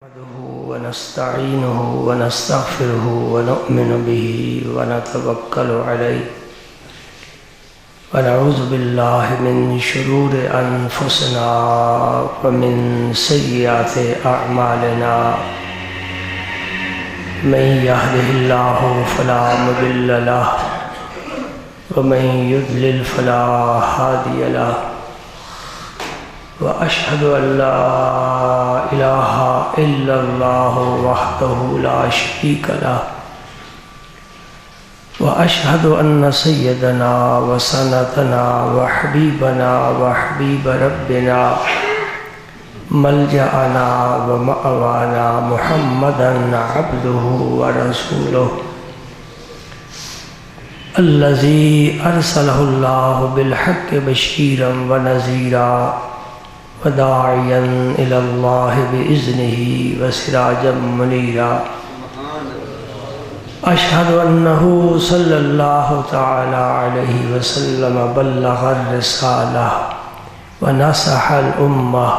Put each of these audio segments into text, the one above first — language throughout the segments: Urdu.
نحمده ونستعينه ونستغفره ونؤمن به ونتوكل عليه ونعوذ بالله من شرور أنفسنا ومن سيئات أعمالنا من يهده الله فلا مضل له ومن يضلل فلا هادي له وأشهد أن لا إله إلا الله وحده لا شريك له وأشهد أن سيدنا وسندنا وحبيبنا وحبيب ربنا ملجأنا ومأوانا محمدا عبده ورسوله الذي أرسله الله بالحق بشيرا ونذيرا وداعيا إلى الله بإذنه وسراجا منيرا أشهد أنه صلى الله تعالى عليه وسلم بلغ الرسالة ونصح الأمة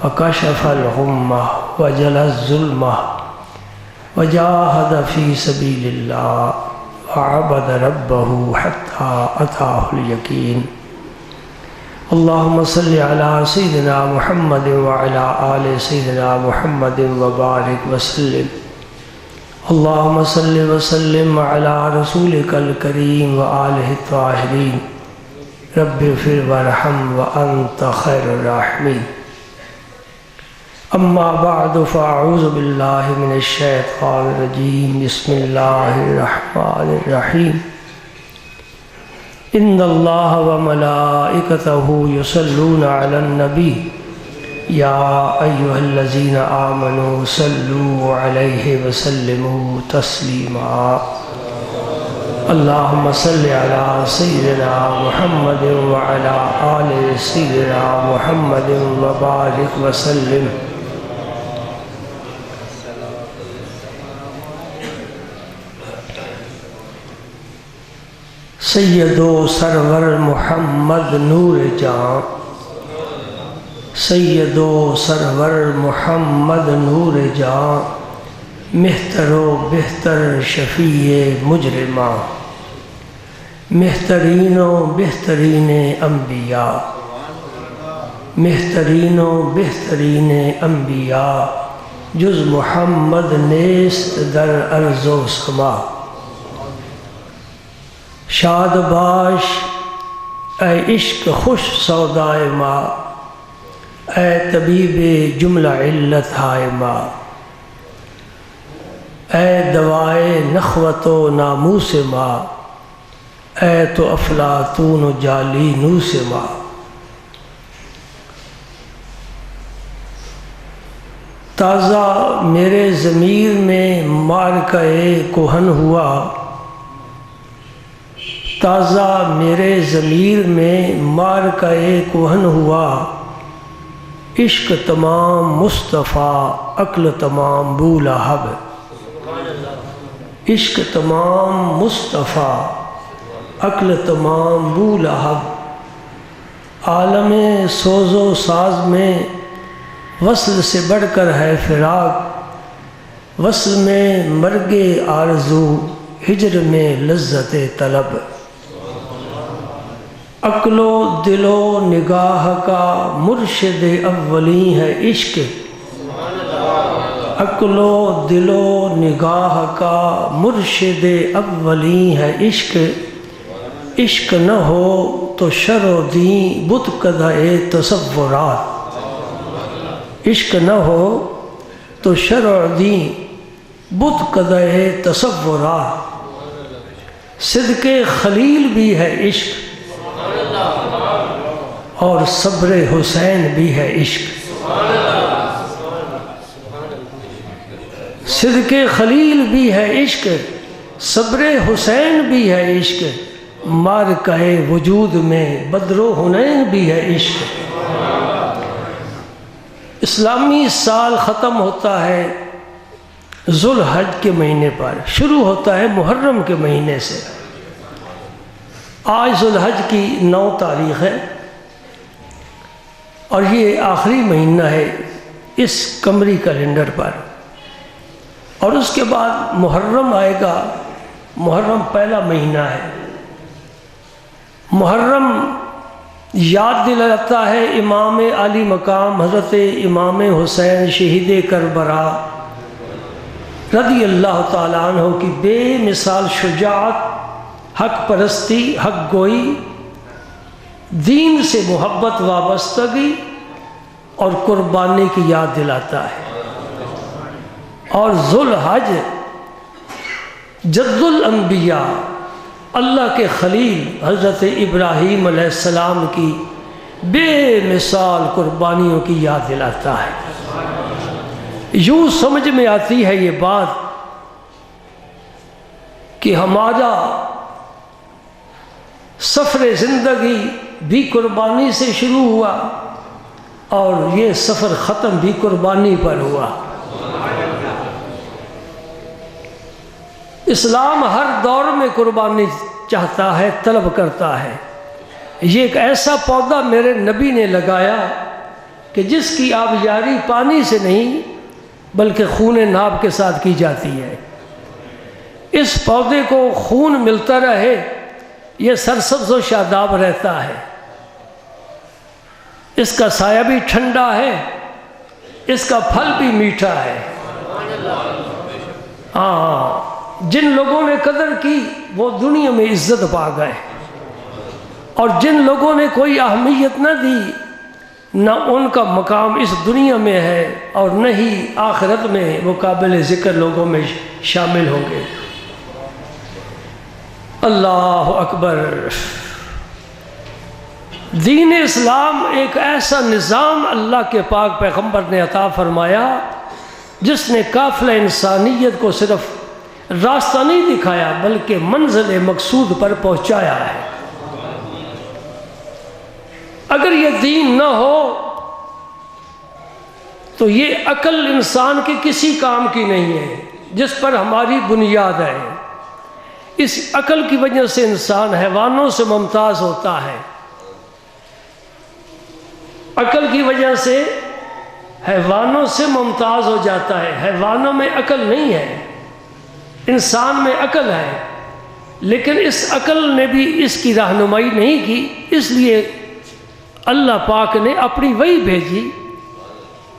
وكشف الغمة وجلى الظلمة وجاهد في سبيل الله وعبد ربه حتى أتاه اليقين اللهم صل على سيدنا محمد وعلى آل سيدنا محمد وبارك وسلم اللهم صل وسلم على رسولك الكريم وآله الطاهرين رب اغفر وارحم وأنت خير الراحمين أما بعد فأعوذ بالله من الشيطان الرجيم بسم الله الرحمن الرحيم إن الله وملائكته يصلون على النبي يا أيها الذين آمنوا صلوا عليه وسلموا تسليما اللهم صل على سيدنا محمد وعلى آل سيدنا محمد وبارك وسلم سید و سرور محمد نور جاں سید و سرور محمد نور جاں مہتر و بہتر شفیع مجرماں مہترین و بہترین انبیاء مہترین و بہترین انبیاء جز محمد نیست در ارض و سما شاد باش اے عشق خوش سودائے ماں اے طبیب جملہ علت ہائے ماں اے دوائے نخوت و ناموس ماں اے تو افلاطون و جالی نوس ماں تازہ میرے ضمیر میں مارکہ کہن ہوا تازہ میرے ضمیر میں مارکہ کہن ہوا عشق تمام مصطفیٰ عقل تمام بولہب عشق تمام مصطفیٰ عقل تمام بولہب عالم سوز و ساز میں وصل سے بڑھ کر ہے فراق وصل میں مرگ آرزو ہجر میں لذت طلب عقل و دل و نگاہ کا مرشد اولی ہے عشق عقل و دل و نگاہ کا مرشد اولی ہے عشق عشق نہ ہو تو شر و دین بت کدہ تصورات عشق نہ ہو تو شر و دین بت کدہ تصورات صدق خلیل بھی ہے عشق اور صبر حسین بھی ہے عشق صدق خلیل بھی ہے عشق صبر حسین بھی ہے عشق مارکہ وجود میں بدر و حنین بھی ہے عشق اسلامی سال ختم ہوتا ہے ذوالحج کے مہینے پر شروع ہوتا ہے محرم کے مہینے سے آج ذوالحج کی 9 تاریخ ہے اور یہ آخری مہینہ ہے اس قمری کیلنڈر پر، اور اس کے بعد محرم آئے گا۔ محرم پہلا مہینہ ہے۔ محرم یاد دلاتا ہے امام علی مقام حضرت امام حسین شہید کربلا رضی اللہ تعالیٰ عنہ کی بے مثال شجاعت، حق پرستی، حق گوئی، دین سے محبت، وابستگی اور قربانی کی یاد دلاتا ہے۔ اور ذوالحج جد الانبیاء، اللہ کے خلیل حضرت ابراہیم علیہ السلام کی بے مثال قربانیوں کی یاد دلاتا ہے۔ یوں سمجھ میں آتی ہے یہ بات کہ ہمارا سفر زندگی بھی قربانی سے شروع ہوا اور یہ سفر ختم بھی قربانی پر ہوا۔ اسلام ہر دور میں قربانی چاہتا ہے، طلب کرتا ہے۔ یہ ایک ایسا پودا میرے نبی نے لگایا کہ جس کی آبیاری پانی سے نہیں بلکہ خون ناب کے ساتھ کی جاتی ہے۔ اس پودے کو خون ملتا رہے، یہ سرسبز و شاداب رہتا ہے، اس کا سایہ بھی ٹھنڈا ہے، اس کا پھل بھی میٹھا ہے۔ جن لوگوں نے قدر کی وہ دنیا میں عزت پا گئے، اور جن لوگوں نے کوئی اہمیت نہ دی، نہ ان کا مقام اس دنیا میں ہے اور نہ ہی آخرت میں وہ قابل ذکر لوگوں میں شامل ہوں گے۔ اللہ اکبر۔ دین اسلام ایک ایسا نظام اللہ کے پاک پیغمبر نے عطا فرمایا جس نے قافلہ انسانیت کو صرف راستہ نہیں دکھایا بلکہ منزل مقصود پر پہنچایا ہے۔ اگر یہ دین نہ ہو تو یہ عقل انسان کے کسی کام کی نہیں ہے جس پر ہماری بنیاد ہے۔ اس عقل کی وجہ سے انسان حیوانوں سے ممتاز ہوتا ہے، عقل کی وجہ سے حیوانوں سے ممتاز ہو جاتا ہے۔ حیوانوں میں عقل نہیں ہے، انسان میں عقل ہے، لیکن اس عقل نے بھی اس کی رہنمائی نہیں کی، اس لیے اللہ پاک نے اپنی وحی بھیجی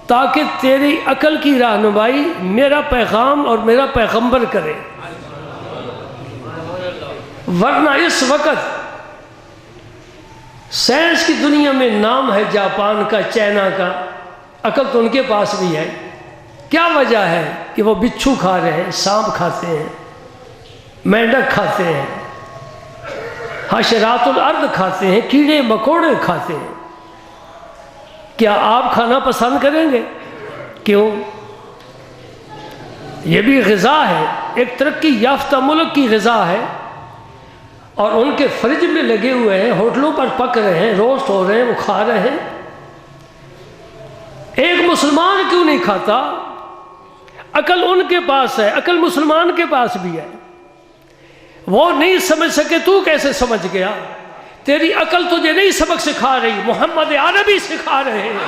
تاکہ تیری عقل کی رہنمائی میرا پیغام اور میرا پیغمبر کرے۔ ورنہ اس وقت سائنس کی دنیا میں نام ہے جاپان کا، چائنا کا، عقل تو ان کے پاس بھی ہے۔ کیا وجہ ہے کہ وہ بچھو کھا رہے ہیں، سانپ کھاتے ہیں، مینڈک کھاتے ہیں، حشرات الارض کھاتے ہیں، کیڑے مکوڑے کھاتے ہیں۔ کیا آپ کھانا پسند کریں گے؟ کیوں؟ یہ بھی غذا ہے، ایک ترقی یافتہ ملک کی غذا ہے، اور ان کے فریج میں لگے ہوئے ہیں، ہوٹلوں پر پک رہے ہیں، روسٹ ہو رہے ہیں، وہ کھا رہے ہیں۔ ایک مسلمان کیوں نہیں کھاتا؟ عقل ان کے پاس ہے، عقل مسلمان کے پاس بھی ہے۔ وہ نہیں سمجھ سکے، تو کیسے سمجھ گیا؟ تیری عقل تجھے نہیں سبق سکھا رہی، محمد عربی سکھا رہے ہیں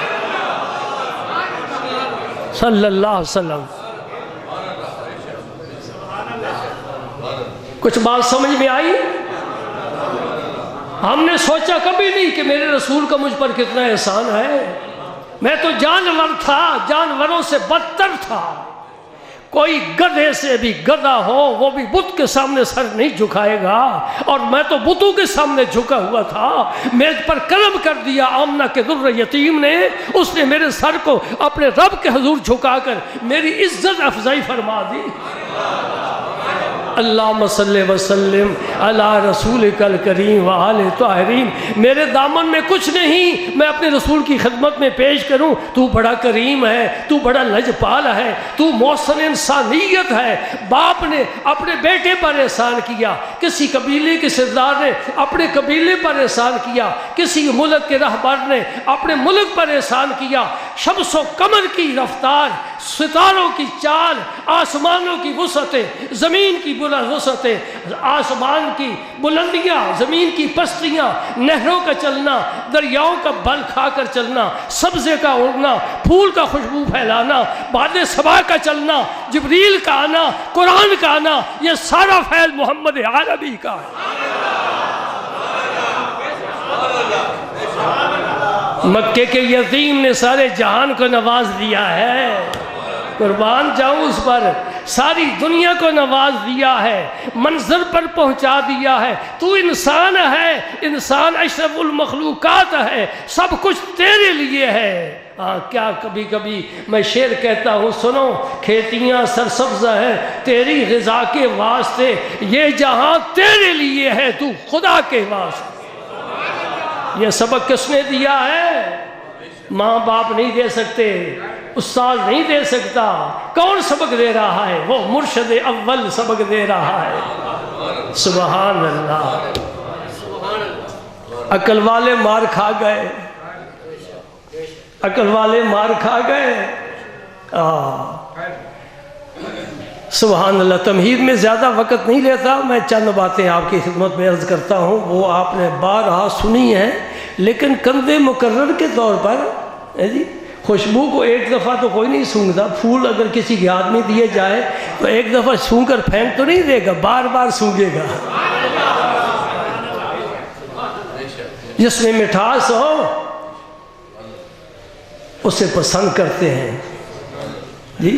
صلی اللہ علیہ وسلم۔ کچھ بات سمجھ میں آئی؟ ہم نے سوچا کبھی نہیں کہ میرے رسول کا مجھ پر کتنا احسان ہے۔ میں تو جانور تھا، جانوروں سے بدتر تھا۔ کوئی گدھے سے بھی گدھا ہو وہ بھی بت کے سامنے سر نہیں جھکائے گا، اور میں تو بتوں کے سامنے جھکا ہوا تھا۔ میرے پر کرم کر دیا آمنہ کے در یتیم نے، اس نے میرے سر کو اپنے رب کے حضور جھکا کر میری عزت افزائی فرما دی۔ اللہم صلی وسلم علی رسولک الکریم وآلہ طاہرین۔ میرے دامن میں کچھ نہیں، میں اپنے رسول کی خدمت میں پیش کروں۔ تو بڑا کریم ہے، تو بڑا لجپال ہے، تو محسن انسانیت ہے۔ باپ نے اپنے بیٹے پر احسان کیا، کسی قبیلے کے سردار نے اپنے قبیلے پر احسان کیا، کسی ملک کے رہبر نے اپنے ملک پر احسان کیا، شمس و قمر کی رفتار، ستاروں کی چال، آسمانوں کی وسعتیں، زمین کی بلند وسعتیں، آسمان کی بلندیاں، زمین کی پستیاں، نہروں کا چلنا، دریاؤں کا بل کھا کر چلنا، سبزے کا اڑنا، پھول کا خوشبو پھیلانا، باد صبا کا چلنا، جبریل کا آنا، قرآن کا آنا، یہ سارا فیض محمد عربی کا ہے۔ مکے کے یتیم نے سارے جہان کو نواز دیا ہے، قربان جاؤں اس پر، ساری دنیا کو نواز دیا ہے، منظر پر پہنچا دیا ہے۔ تو انسان ہے، انسان اشرف المخلوقات ہے، سب کچھ تیرے لیے ہے۔ کیا کبھی کبھی میں شعر کہتا ہوں، سنو، کھیتیاں سرسبز ہیں تیری غذا کے واسطے، یہ جہاں تیرے لیے ہے، تو خدا کے واسطے۔ یہ سبق کس نے دیا ہے؟ ماں باپ نہیں دے سکتے، استاد نہیں دے سکتا۔ کون سبق دے رہا ہے؟ وہ مرشد اول سبق دے رہا ہے۔ سبحان اللہ۔ عقل والے مار کھا گئے، عقل والے مار کھا گئے۔ سبحان اللہ۔ تمہید میں زیادہ وقت نہیں لیتا، میں چند باتیں آپ کی خدمت میں عرض کرتا ہوں، وہ آپ نے بارہا سنی ہیں، لیکن کندھے مقرر کے طور پر جی خوشبو کو ایک دفعہ تو کوئی نہیں سونگتا۔ پھول اگر کسی کے ہاتھ میں دیے جائے تو ایک دفعہ سونگ کر پھینک تو نہیں دے گا، بار بار سونگے گا۔ جس میں مٹھاس ہو اسے پسند کرتے ہیں جی،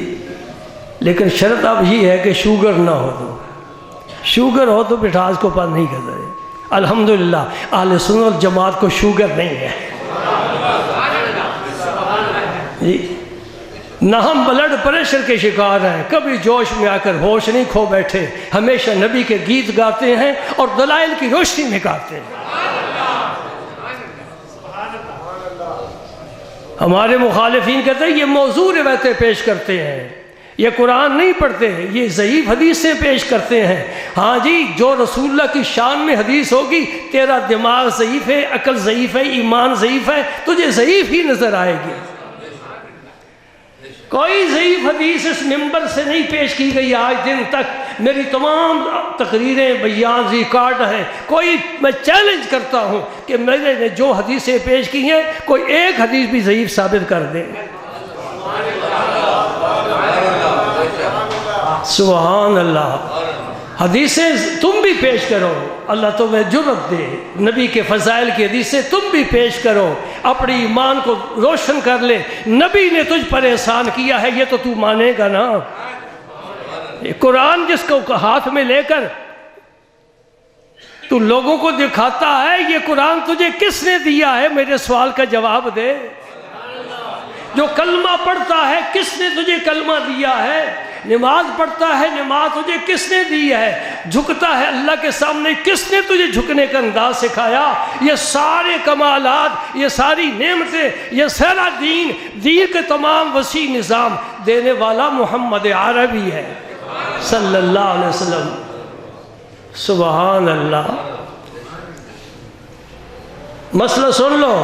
لیکن شرط اب یہ ہے کہ شوگر نہ ہو، تو شوگر ہو تو مٹھاس کو پسند نہیں کرتے۔ الحمدللہ اہل سنت والجماعت کو شوگر نہیں ہے جی، نہ ہم بلڈ پریشر کے شکار ہیں، کبھی جوش میں آ کر ہوش نہیں کھو بیٹھے، ہمیشہ نبی کے گیت گاتے ہیں اور دلائل کی روشنی میں گاتے ہیں۔ ہمارے مخالفین کہتے ہیں یہ موضوع روایتیں پیش کرتے ہیں، یہ قرآن نہیں پڑھتے، یہ ضعیف حدیثیں پیش کرتے ہیں۔ ہاں جی، جو رسول اللہ کی شان میں حدیث ہوگی، تیرا دماغ ضعیف ہے، عقل ضعیف ہے، ایمان ضعیف ہے، تجھے ضعیف ہی نظر آئے گی۔ کوئی ضعیف حدیث اس منبر سے نہیں پیش کی گئی آج دن تک، میری تمام تقریریں بیان ریکارڈ ہیں۔ کوئی، میں چیلنج کرتا ہوں کہ میں نے جو حدیثیں پیش کی ہیں کوئی ایک حدیث بھی ضعیف ثابت کر دیں۔ سبحان اللہ۔ حدیثیں تم بھی پیش کرو، اللہ تمہیں جرأت دے، نبی کے فضائل کی حدیثیں تم بھی پیش کرو، اپنی ایمان کو روشن کر لے۔ نبی نے تجھ پر احسان کیا ہے، یہ تو تو مانے گا نا۔ قرآن جس کو ہاتھ میں لے کر تو لوگوں کو دکھاتا ہے، یہ قرآن تجھے کس نے دیا ہے؟ میرے سوال کا جواب دے۔ جو کلمہ پڑھتا ہے، کس نے تجھے کلمہ دیا ہے؟ نماز پڑھتا ہے، نماز تجھے کس نے دی ہے؟ جھکتا ہے اللہ کے سامنے، کس نے تجھے جھکنے کا انداز سکھایا؟ یہ سارے کمالات، یہ ساری نعمتیں، یہ سارا دین کے تمام وسیع نظام دینے والا محمد عربی ہے صلی اللہ علیہ وسلم۔ سبحان اللہ۔ مسئلہ سن لو،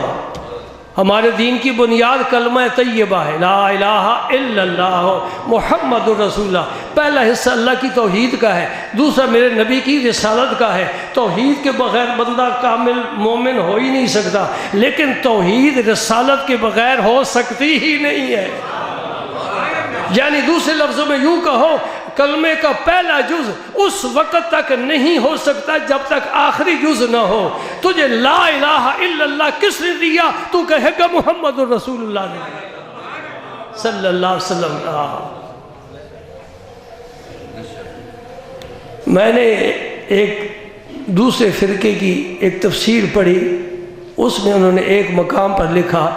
ہمارے دین کی بنیاد کلمہ طیبہ ہے، لا الہ الا اللہ محمد الرسول اللہ۔ پہلا حصہ اللہ کی توحید کا ہے، دوسرا میرے نبی کی رسالت کا ہے۔ توحید کے بغیر بندہ کامل مومن ہو ہی نہیں سکتا، لیکن توحید رسالت کے بغیر ہو سکتی ہی نہیں ہے۔ یعنی دوسرے لفظوں میں یوں کہو، کلمے کا پہلا جز اس وقت تک نہیں ہو سکتا جب تک آخری جز نہ ہو۔ تجھے لا الہ الا اللہ کس نے دیا؟ تو کہے گا محمد الرسول اللہ نے صلی اللہ علیہ وسلم۔ میں نے ایک دوسرے فرقے کی ایک تفسیر پڑھی، اس میں انہوں نے ایک مقام پر لکھا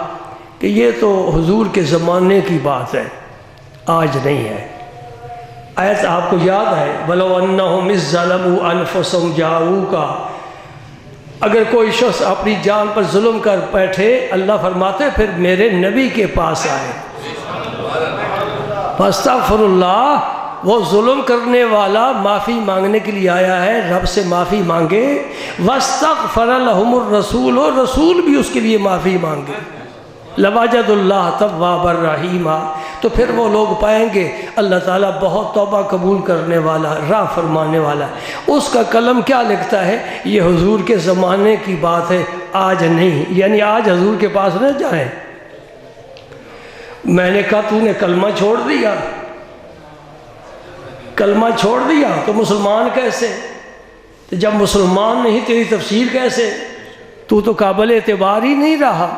کہ یہ تو حضور کے زمانے کی بات ہے، آج نہیں ہے۔ آیت آپ کو یاد ہے، وَلَوْ أَنَّهُمْ إِذْ ظَلَمُوا أَنفُسَهُمْ جَاءُوكَ۔ اگر کوئی شخص اپنی جان پر ظلم کر بیٹھے، اللہ فرماتے پھر میرے نبی کے پاس آئے، فَاسْتَغْفِرُ اللَّهَ، وہ ظلم کرنے والا معافی مانگنے کے لیے آیا ہے، رب سے معافی مانگے، وَاسْتَغْفَرَ لَهُمُ الرَّسُولُ، رسول بھی اس کے لیے معافی مانگے۔ لوجد اللہ تواب الرحیم، تو پھر وہ لوگ پائیں گے اللہ تعالیٰ بہت توبہ قبول کرنے والا، راہ فرمانے والا۔ اس کا قلم کیا لکھتا ہے؟ یہ حضور کے زمانے کی بات ہے، آج نہیں، یعنی آج حضور کے پاس نہ جائیں۔ میں نے کہا تو نے کلمہ چھوڑ دیا، کلمہ چھوڑ دیا تو مسلمان کیسے؟ جب مسلمان نہیں تیری تفسیر کیسے؟ تو قابل اعتبار ہی نہیں رہا۔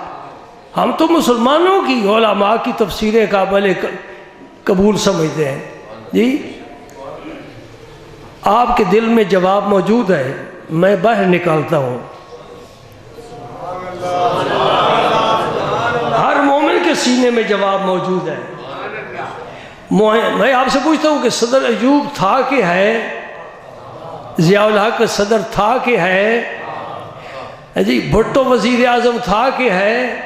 ہم تو مسلمانوں کی علماء کی تفسیریں قابل قبول سمجھتے ہیں۔ جی آپ کے دل میں جواب موجود ہے، میں باہر نکالتا ہوں۔ ہر مومن کے سینے میں جواب موجود ہے۔ میں آپ سے پوچھتا ہوں کہ صدر ایوب تھا کہ ہے؟ ضیاء الحق صدر تھا کہ ہے؟ جی بھٹو وزیر اعظم تھا کہ ہے؟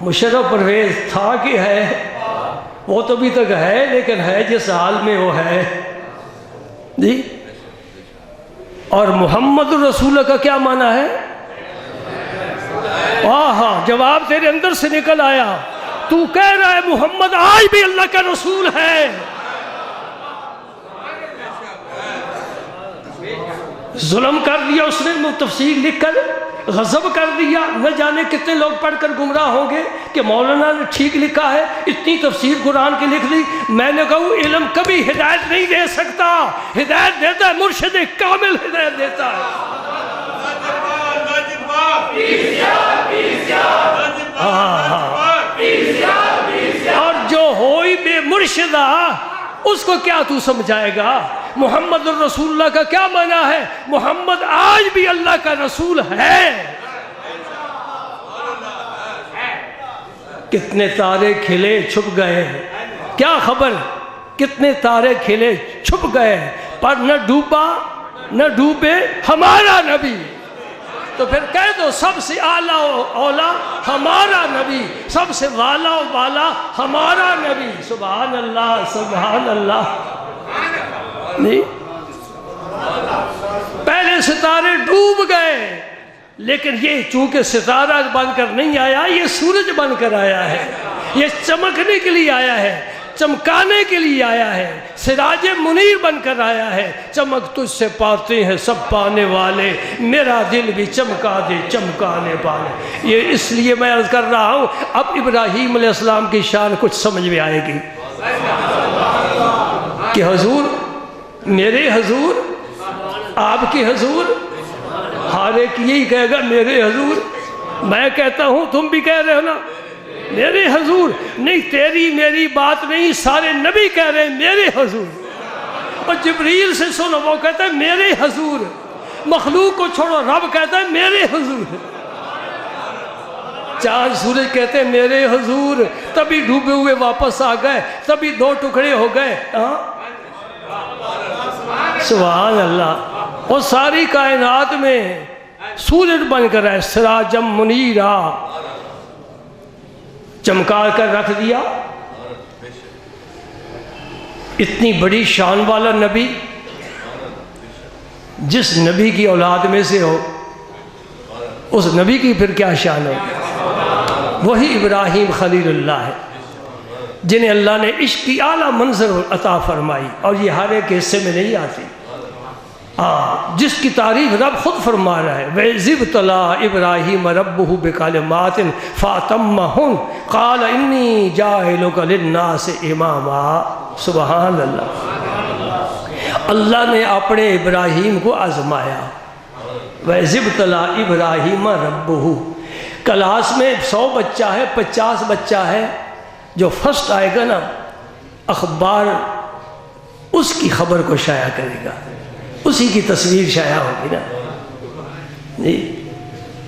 مشرف پرویز تھا کہ ہے؟ وہ تو ابھی تک ہے، لیکن ہے جس حال میں وہ ہے۔ جی اور محمد الرسول کا کیا معنی ہے؟ ہاں جواب تیرے اندر سے نکل آیا۔ تو کہہ رہا ہے محمد آج بھی اللہ کا رسول ہے۔ ظلم کر دیا اس نے تفسیر لکھ کر، غضب کر دیا، نہ جانے کتنے لوگ پڑھ کر گمراہ ہوں گے کہ مولانا نے ٹھیک لکھا ہے، اتنی تفسیر قرآن کی لکھ دی۔ میں نے کہا علم کبھی ہدایت نہیں دے سکتا، ہدایت دیتا ہے مرشد کامل، ہدایت دیتا ہے۔ اور جو ہوئی بے مرشدہ اس کو کیا تو سمجھائے گا؟ محمد الرسول اللہ کا کیا معنی ہے؟ محمد آج بھی اللہ کا رسول ہے۔ کتنے تارے کھلے چھپ گئے، کیا خبر کتنے تارے کھلے چھپ گئے، پر نہ ڈوبا نہ ڈوبے ہمارا نبی۔ تو پھر کہہ دو سب سے اعلیٰ و اولا ہمارا نبی، سب سے والا و بالا ہمارا نبی۔ سبحان اللہ سبحان اللہ۔ نہیں پہلے ستارے ڈوب گئے، لیکن یہ چونکہ ستارہ بن کر نہیں آیا، یہ سورج بن کر آیا ہے، یہ چمکنے کے لیے آیا ہے، چمکانے کے لیے آیا ہے، سراج منیر بن کر آیا ہے۔ چمک تجھ سے پاتے ہیں سب پانے والے، میرا دل بھی چمکا دے چمکانے والے۔ یہ اس لیے میں عرض کر رہا ہوں، اب ابراہیم علیہ السلام کی شان کچھ سمجھ میں آئے گی کہ حضور، میرے حضور، آپ کی حضور، ہر ایک یہی کہے گا میرے حضور۔ میں کہتا ہوں تم بھی کہہ رہے ہو نا میرے حضور، نہیں تیری میری بات نہیں، سارے نبی کہہ رہے ہیں میرے حضور۔ اور جبریل سے سنو، وہ کہتا ہے میرے حضور۔ مخلوق کو چھوڑو، رب کہتا ہے میرے حضور۔ چاند سورج کہتے ہیں میرے حضور، تبھی ڈوبے ہوئے واپس آ گئے، تبھی دو ٹکڑے ہو گئے۔ سبحان اللہ۔ اور ساری کائنات میں سورج بن کر ہے، سراجم منیرا، چمکا کر رکھ دیا۔ اتنی بڑی شان والا نبی، جس نبی کی اولاد میں سے ہو، اس نبی کی پھر کیا شان ہو؟ وہی ابراہیم خلیل اللہ ہے، جنہیں اللہ نے عشق کی اعلیٰ منظر عطا فرمائی، اور یہ ہر ایک حصے میں نہیں آتی۔ جس کی تعریف رب خود فرما رہا ہے، وَإِذِ ابْتَلَىٰ إِبْرَاهِيمَ رَبُّهُ بِكَلِمَاتٍ فَأَتَمَّهُنَّ قَالَ إِنِّي جَاعِلُكَ لِلنَّاسِ إِمَامًا۔ سبحان اللہ۔ اللہ نے اپنے ابراہیم کو آزمایا۔ وَإِذِ ابْتَلَىٰ إِبْرَاهِيمَ رَبُّهُ، کلاس میں 100 بچہ ہے، 50 بچہ ہے، جو فرسٹ آئے گا نا اخبار اس کی خبر کو شائع کرے گا، اسی کی تصویر شائع ہوگی نا،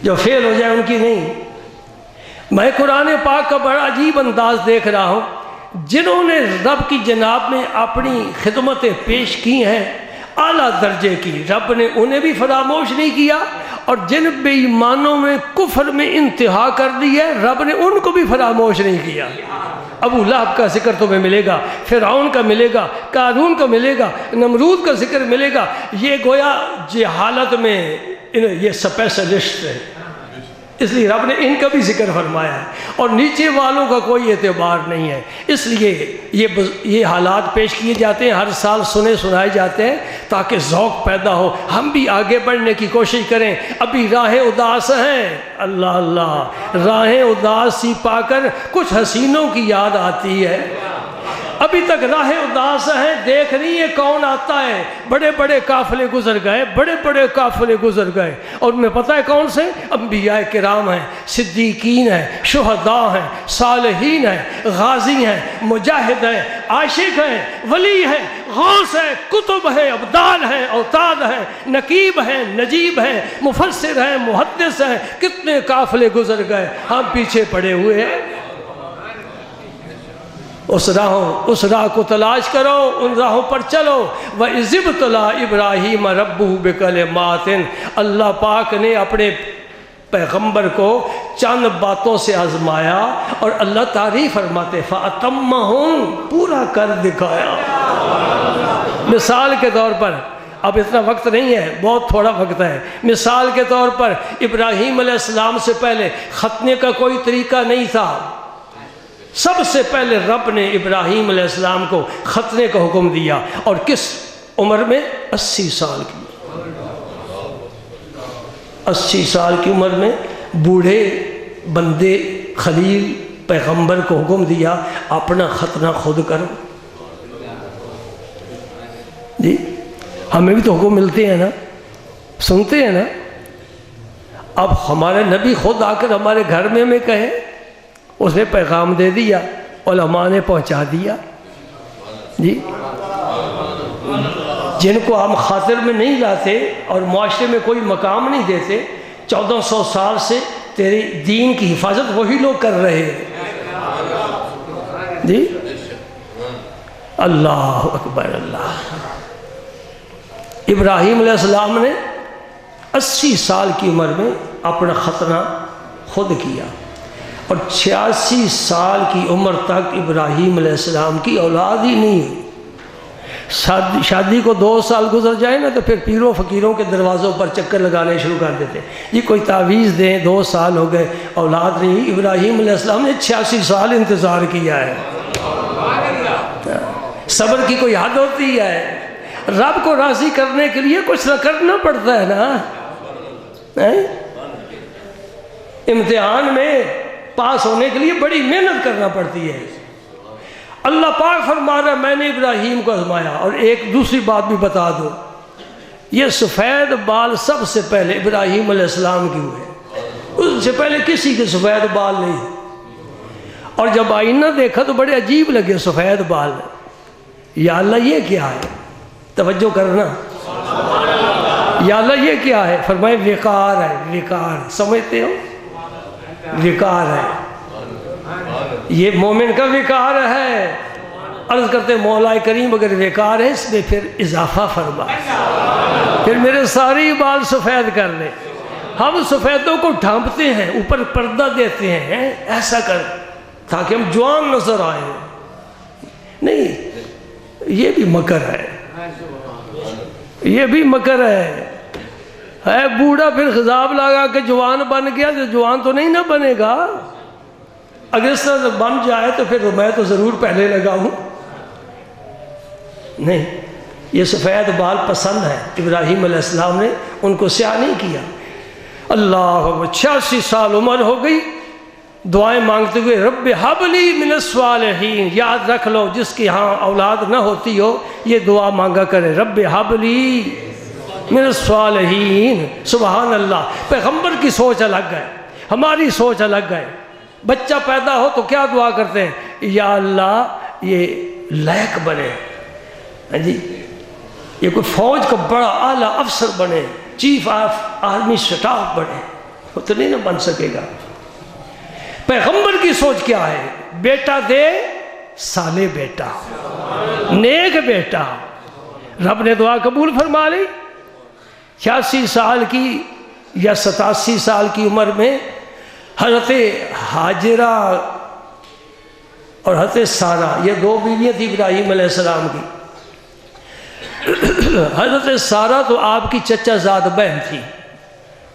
جو فیل ہو جائے ان کی نہیں۔ میں قرآن پاک کا بڑا عجیب انداز دیکھ رہا ہوں، جنہوں نے رب کی جناب میں اپنی خدمتیں پیش کی ہیں اعلیٰ درجے کی، رب نے انہیں بھی فراموش نہیں کیا، اور جن بے ایمانوں میں کفر میں انتہا کر دی ہے، رب نے ان کو بھی فراموش نہیں کیا۔ ابو لہب کا ذکر تمہیں ملے گا، فرعون کا ملے گا، قارون کا ملے گا، نمرود کا ذکر ملے گا۔ یہ گویا جہالت میں یہ سپیشلسٹ ہے، اس لیے رب نے ان کا بھی ذکر فرمایا ہے، اور نیچے والوں کا کوئی اعتبار نہیں ہے۔ اس لیے یہ حالات پیش کیے جاتے ہیں، ہر سال سنائے جاتے ہیں تاکہ ذوق پیدا ہو، ہم بھی آگے بڑھنے کی کوشش کریں۔ ابھی راہیں اداس ہیں، اللہ اللہ، راہیں اداس سی پا کر کچھ حسینوں کی یاد آتی ہے۔ ابھی تک راہیں اداس ہیں، دیکھ رہی ہے کون آتا ہے۔ بڑے بڑے قافلے گزر گئے، بڑے بڑے قافلے گزر گئے، اور میں پتہ ہے کون سے؟ انبیاء کرام ہیں، صدیقین ہیں، شہداء ہیں، صالحین ہیں، غازی ہیں، مجاہد ہیں، عاشق ہیں، ولی ہیں، غوث ہیں، کتب ہیں، ابدال ہیں، اوتاد ہیں، نقیب ہیں، نجیب ہیں، مفسر ہیں، محدث ہیں۔ کتنے قافلے گزر گئے، ہم پیچھے پڑے ہوئے ہیں۔ اس راہ کو تلاش کرو، ان راہوں پر چلو۔ وَإِذِ ابْتَلَىٰ إِبْرَاهِيمَ رَبُّهُ بِكَلِمَاتٍ، اللہ پاک نے اپنے پیغمبر کو چند باتوں سے آزمایا، اور اللہ تعریف فرماتے فَأَتَمَّهُمْ، پورا کر دکھایا۔ مثال کے طور پر، اب اتنا وقت نہیں ہے، بہت تھوڑا وقت ہے، مثال کے طور پر ابراہیم علیہ السلام سے پہلے ختنے کا کوئی طریقہ نہیں تھا۔ سب سے پہلے رب نے ابراہیم علیہ السلام کو ختنے کا حکم دیا، اور کس عمر میں؟ 80 سال کی 80 سال کی عمر میں بوڑھے بندے خلیل پیغمبر کو حکم دیا اپنا ختنہ خود کرو۔ جی ہمیں بھی تو حکم ملتے ہیں نا، سنتے ہیں نا۔ اب ہمارے نبی خود آ کر ہمارے گھر میں ہمیں کہے، اس نے پیغام دے دیا، علماء نے پہنچا دیا۔ جی جن کو ہم خاطر میں نہیں لاتے اور معاشرے میں کوئی مقام نہیں دیتے، 1400 سال سے تیری دین کی حفاظت وہی لوگ کر رہے ہیں۔ جی اللہ اکبر اللہ۔ ابراہیم علیہ السلام نے 80 سال کی عمر میں اپنا ختنہ خود کیا، اور 86 سال کی عمر تک ابراہیم علیہ السلام کی اولاد ہی نہیں ہوئی۔ شادی کو 2 سال گزر جائے نا تو پھر پیروں فقیروں کے دروازوں پر چکر لگانے شروع کر دیتے، یہ کوئی تعویذ دیں، 2 سال ہو گئے اولاد نہیں ہوئی۔ ابراہیم علیہ السلام نے 86 سال انتظار کیا ہے۔ صبر کی کوئی حد ہوتی ہے، رب کو راضی کرنے کے لیے کچھ نہ کرنا پڑتا ہے نا۔ امتحان میں پاس ہونے کے لیے بڑی محنت کرنا پڑتی ہے۔ اللہ پاک فرما رہا ہے میں نے ابراہیم کو آزمایا۔ اور ایک دوسری بات بھی بتا دو، یہ سفید بال سب سے پہلے ابراہیم علیہ السلام کی ہوئے، اس سے پہلے کسی کے سفید بال نہیں۔ اور جب آئینہ دیکھا تو بڑے عجیب لگے سفید بال۔ یا اللہ یہ کیا ہے؟ توجہ کرنا، یا اللہ یہ کیا ہے؟ فرمائے وقار ہے، وقار، سمجھتے ہو؟ وقار ہے، یہ مومن کا وقار ہے۔ عرض کرتے مولا کریم اگر وقار ہے اس میں پھر اضافہ فرما، پھر میرے سارے بال سفید کر لے۔ ہم سفیدوں کو ڈھانپتے ہیں، اوپر پردہ دیتے ہیں، ایسا کر تاکہ ہم جوان نظر آئیں۔ نہیں، یہ بھی مکر ہے، یہ بھی مکر ہے۔ بوڑھا پھر خضاب لگا کہ جوان بن گیا، تو جوان تو نہیں نہ بنے گا۔ اگر اس طرح بن جائے تو پھر میں تو ضرور پہلے لگا ہوں۔ نہیں، یہ سفید بال پسند ہے، ابراہیم علیہ السلام نے ان کو سیاہ نہیں کیا۔ اللہ، 86 سال عمر ہو گئی، دعائیں مانگتے ہوئے رب ہب لی من الصالحین۔ یاد رکھ لو، جس کی ہاں اولاد نہ ہوتی ہو یہ دعا مانگا کرے، رب ہب لی من الصالحین۔ سبحان اللہ، پیغمبر کی سوچ الگ ہے، ہماری سوچ الگ ہے۔ بچہ پیدا ہو تو کیا دعا کرتے ہیں؟ یا اللہ یہ لائق بنے، جی یہ کوئی فوج کا بڑا اعلیٰ افسر بنے، چیف آف آرمی سٹاف بنے، وہ تو نہیں نہ بن سکے گا۔ پیغمبر کی سوچ کیا ہے؟ بیٹا دے، صالح بیٹا، نیک بیٹا۔ رب نے دعا قبول فرما لی۔ 86 سال کی یا 87 سال کی عمر میں حضرت ہاجرہ اور حضرت سارہ، یہ 2 بیویاں تھیں ابراہیم علیہ السلام کی۔ حضرت سارہ تو آپ کی چچا زاد بہن تھی،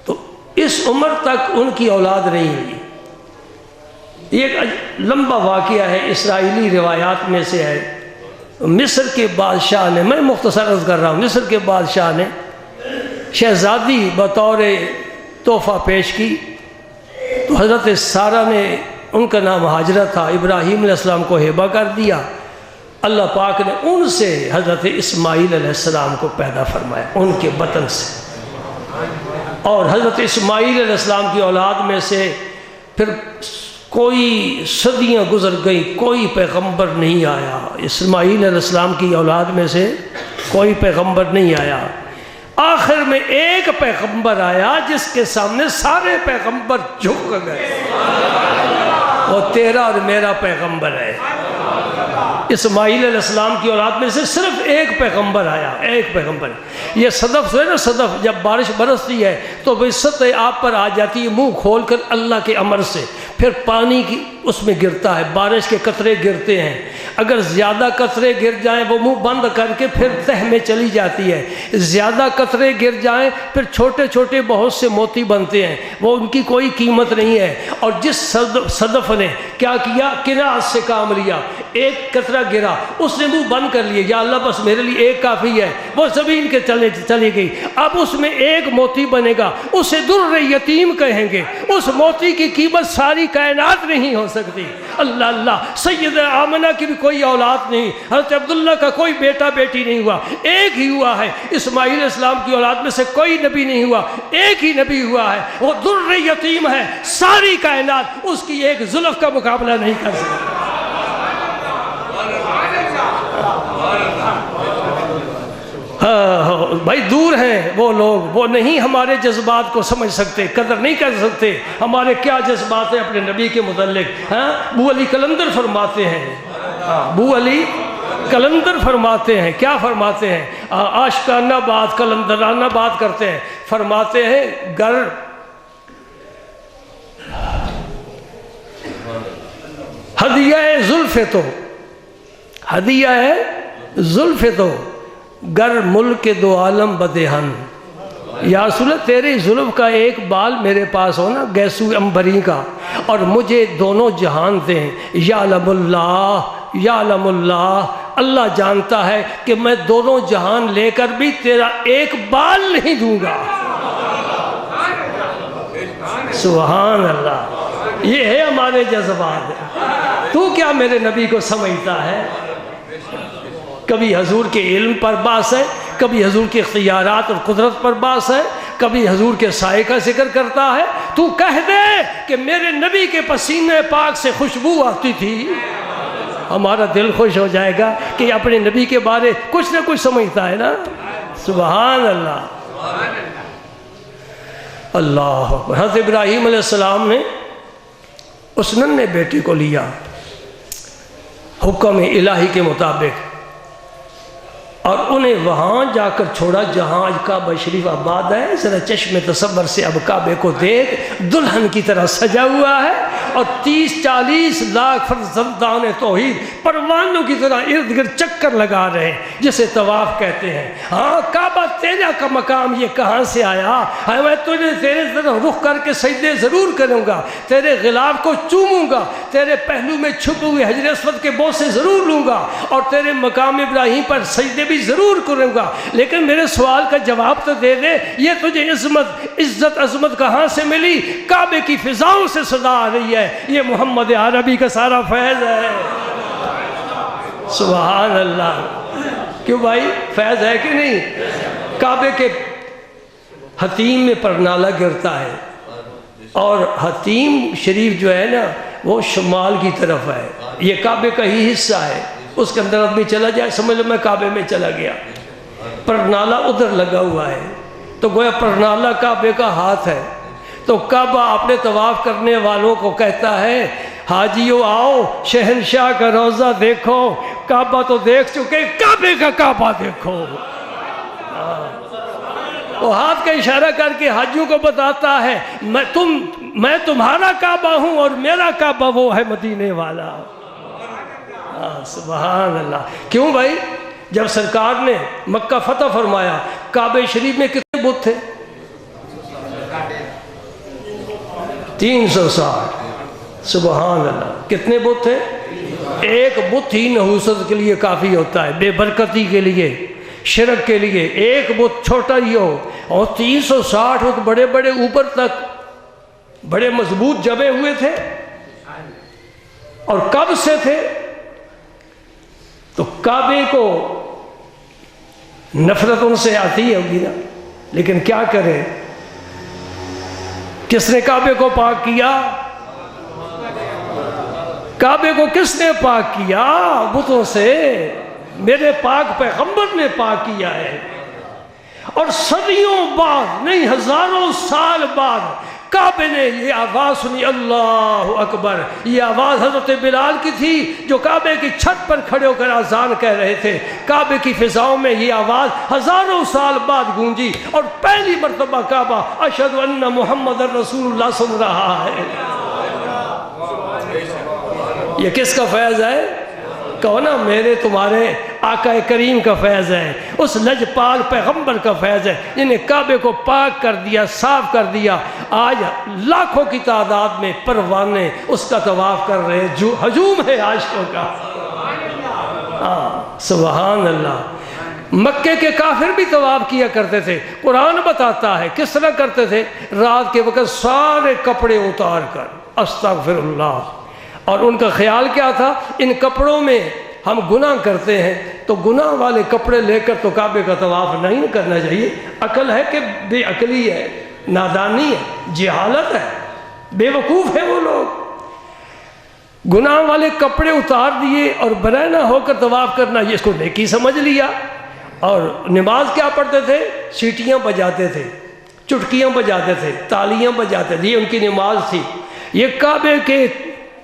تو اس عمر تک ان کی اولاد نہیں ہوئی۔ یہ ایک لمبا واقعہ ہے، اسرائیلی روایات میں سے ہے۔ مصر کے بادشاہ نے، میں مختصر عرض کر رہا ہوں، مصر کے بادشاہ نے شہزادی بطور تحفہ پیش کی، تو حضرت سارہ نے، ان کا نام ہاجرہ تھا، ابراہیم علیہ السلام کو ہبہ کر دیا۔ اللہ پاک نے ان سے حضرت اسماعیل علیہ السلام کو پیدا فرمایا، ان کے بطن سے، اور حضرت اسماعیل علیہ السلام کی اولاد میں سے پھر کوئی صدیاں گزر گئی، کوئی پیغمبر نہیں آیا۔ اسماعیل علیہ السلام کی اولاد میں سے کوئی پیغمبر نہیں آیا۔ آخر میں ایک پیغمبر آیا جس کے سامنے سارے پیغمبر جھک گئے، وہ تیرا اور میرا پیغمبر ہے۔ اسماعیل علیہ السلام کی اولاد میں سے صرف ایک پیغمبر آیا، ایک پیغمبر۔ یہ صدف ہے نا، صدف جب بارش برستی ہے تو وہ سطح آپ پر آ جاتی ہے منہ کھول کر اللہ کے امر سے، پھر پانی کی اس میں گرتا ہے، بارش کے قطرے گرتے ہیں۔ اگر زیادہ قطرے گر جائیں وہ منہ بند کر کے پھر تہ میں چلی جاتی ہے، زیادہ قطرے گر جائیں پھر چھوٹے چھوٹے بہت سے موتی بنتے ہیں، وہ ان کی کوئی قیمت نہیں ہے۔ اور جس صدف نے کیا کیا، قناعت سے کام لیا، ایک قطرہ گرا، اس نے منہ بند کر لیا، یا اللہ بس میرے لیے ایک کافی ہے، وہ زمین کے چلی گئی۔ اب اس میں ایک موتی بنے گا، اسے در یتیم کہیں گے، اس موتی کی قیمت ساری کائنات نہیں ہو سکتی۔ اللہ اللہ، سید آمنہ کی بھی کوئی اولاد نہیں، حضرت عبداللہ کا کوئی بیٹا بیٹی نہیں ہوا، ایک ہی ہوا ہے۔ اسماعیل علیہ السلام کی اولاد میں سے کوئی نبی نہیں ہوا، ایک ہی نبی ہوا ہے، وہ در یتیم ہے، ساری کائنات اس کی ایک زلف کا مقابلہ نہیں کر سکتی۔ بھائی دور ہیں وہ لوگ، وہ نہیں ہمارے جذبات کو سمجھ سکتے، قدر نہیں کر سکتے ہمارے کیا جذبات ہیں اپنے نبی کے متعلق۔ ابو علی قلندر فرماتے ہیں، ابو علی قلندر فرماتے ہیں، کیا فرماتے ہیں، عاشقانہ بات، قلندرانہ بات کرتے ہیں، فرماتے ہیں گر ہدیہ زلف تو، ہدیہ زلف تو گر ملک دو عالم بدہن۔ یا رسول اللہ تیرے زلف کا ایک بال میرے پاس ہو نا، گیسو امبری کا، اور مجھے دونوں جہان دیں۔ یعلم اللہ، یعلم اللہ، اللہ جانتا ہے کہ میں دونوں جہان لے کر بھی تیرا ایک بال نہیں دوں گا۔ سبحان اللہ، یہ ہے ہمارے جذبات۔ تو کیا میرے نبی کو سمجھتا ہے؟ کبھی حضور کے علم پر بحث ہے، کبھی حضور کے اختیارات اور قدرت پر بحث ہے، کبھی حضور کے سائے کا ذکر کرتا ہے۔ تو کہہ دے کہ میرے نبی کے پسینے پاک سے خوشبو آتی تھی، ہمارا دل خوش ہو جائے گا کہ اپنے نبی کے بارے کچھ نہ کچھ سمجھتا ہے نا۔ سبحان اللہ، اللہ۔ حضرت ابراہیم علیہ السلام نے اس ننھے بیٹے کو لیا حکم الہی کے مطابق، اور انہیں وہاں جا کر چھوڑا جہاں آج کعبہ شریف آباد ہے۔ ذرا چشم تصور سے اب کعبے کو دیکھ، دلہن کی طرح سجا ہوا ہے، اور 30-40 لاکھ فرزندان توحید پروانوں کی طرح ارد گرد چکر لگا رہے ہیں، جسے طواف کہتے ہیں۔ ہاں کعبہ تیرا کا مقام یہ کہاں سے آیا؟ میں تجھے تیرے طرف رخ کر کے سجدے ضرور کروں گا، تیرے غلاف کو چوموں گا، تیرے پہلو میں چھپے ہوئے حجر اسود کے بوسے ضرور لوں گا، اور تیرے مقام ابراہیم پر سجدے بھی ضرور کروں گا، لیکن میرے سوال کا جواب تو دے دے، یہ تجھے عزت عظمت کہاں سے ملی؟ کعبے کی فضاؤں سے صدا آ رہی ہے، یہ محمد عربی کا سارا فیض ہے۔ سبحان اللہ، کیوں بھائی فیض ہے کہ نہیں؟ کعبے کے حتیم میں پرنالہ گرتا ہے، اور حتیم شریف جو ہے نا وہ شمال کی طرف ہے، یہ کعبے کا ہی حصہ ہے، اس کے اندر آدمی چلا جائے سمجھ لو میں کعبے میں چلا گیا۔ پرنالہ ادھر لگا ہوا ہے، تو گویا پرنالہ کعبے کا ہاتھ ہے، تو کعبہ اپنے طواف کرنے والوں کو کہتا ہے حاجیو آؤ شہنشاہ کا روضہ دیکھو، کعبہ تو دیکھ چکے، کعبے کا کعبہ دیکھو۔ وہ ہاتھ کا اشارہ کر کے حاجیوں کو بتاتا ہے میں تمہارا کعبہ ہوں، اور میرا کعبہ وہ ہے مدینے والا۔ سبحان اللہ۔ کیوں بھائی؟ جب سرکار نے مکہ فتح فرمایا، کعبہ شریف میں کتنے بت تھے؟ 360 سبحان اللہ۔ کتنے بت تھے؟ ایک بت ہی نحوست کے لیے کافی ہوتا ہے، بے برکتی کے لیے، شرک کے لیے ایک بت چھوٹا ہی ہو، اور 360 بت بڑے بڑے اوپر تک بڑے مضبوط جبے ہوئے تھے، اور کب سے تھے؟ تو کعبے کو نفرت ان سے آتی ہوگی نا، لیکن کیا کرے؟ کس نے کعبے کو پاک کیا؟ کعبے کو کس نے پاک کیا؟ بتوں سے میرے پاک پیغمبر نے پاک کیا ہے۔ اور صدیوں بعد نہیں، ہزاروں سال بعد کعبے نے یہ آواز سنی، اللہ اکبر۔ یہ آواز حضرت بلال کی تھی جو کعبے کی چھت پر کھڑے ہو کر اذان کہہ رہے تھے۔ کعبے کی فضاؤں میں یہ آواز ہزاروں سال بعد گونجی، اور پہلی مرتبہ کعبہ اشہد ان محمد رسول اللہ سن رہا ہے۔ یہ کس کا فیض ہے؟ کہو نا میرے تمہارے آقا کریم کا فیض ہے، اس لجپال پیغمبر کا فیض ہے جنہیں کعبے کو پاک کر دیا، صاف کر دیا۔ آج لاکھوں کی تعداد میں پروانے اس کا طواف کر رہے، جو ہجوم ہے عاشقوں کا۔ سبحان اللہ۔ مکے کے کافر بھی طواف کیا کرتے تھے، قرآن بتاتا ہے کس طرح کرتے تھے۔ رات کے وقت سارے کپڑے اتار کر استغفر اللہ، اور ان کا خیال کیا تھا؟ ان کپڑوں میں ہم گناہ کرتے ہیں تو گناہ والے کپڑے لے کر تو کعبے کا طواف نہیں کرنا چاہیے۔ عقل ہے کہ بے عقلی ہے، نادانی ہے، جہالت ہے، بے وقوف ہے وہ لوگ۔ گناہ والے کپڑے اتار دیے اور برہنہ ہو کر طواف کرنا، یہ اس کو نیکی سمجھ لیا۔ اور نماز کیا پڑھتے تھے؟ سیٹیاں بجاتے تھے، چٹکیاں بجاتے تھے، تالیاں بجاتے تھے، یہ ان کی نماز تھی۔ یہ کعبے کے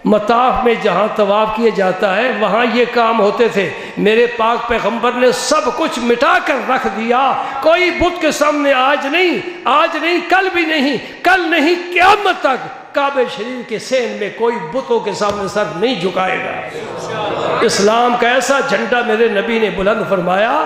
مطاف میں جہاں طواف کیا جاتا ہے وہاں یہ کام ہوتے تھے۔ میرے پاک پیغمبر نے سب کچھ مٹا کر رکھ دیا، کوئی بت کے سامنے آج نہیں، کل بھی نہیں، کل نہیں، قیامت تک کعبہ شریف کے سین میں کوئی بتوں کے سامنے سر نہیں جھکائے گا۔ اسلام کا ایسا جھنڈا میرے نبی نے بلند فرمایا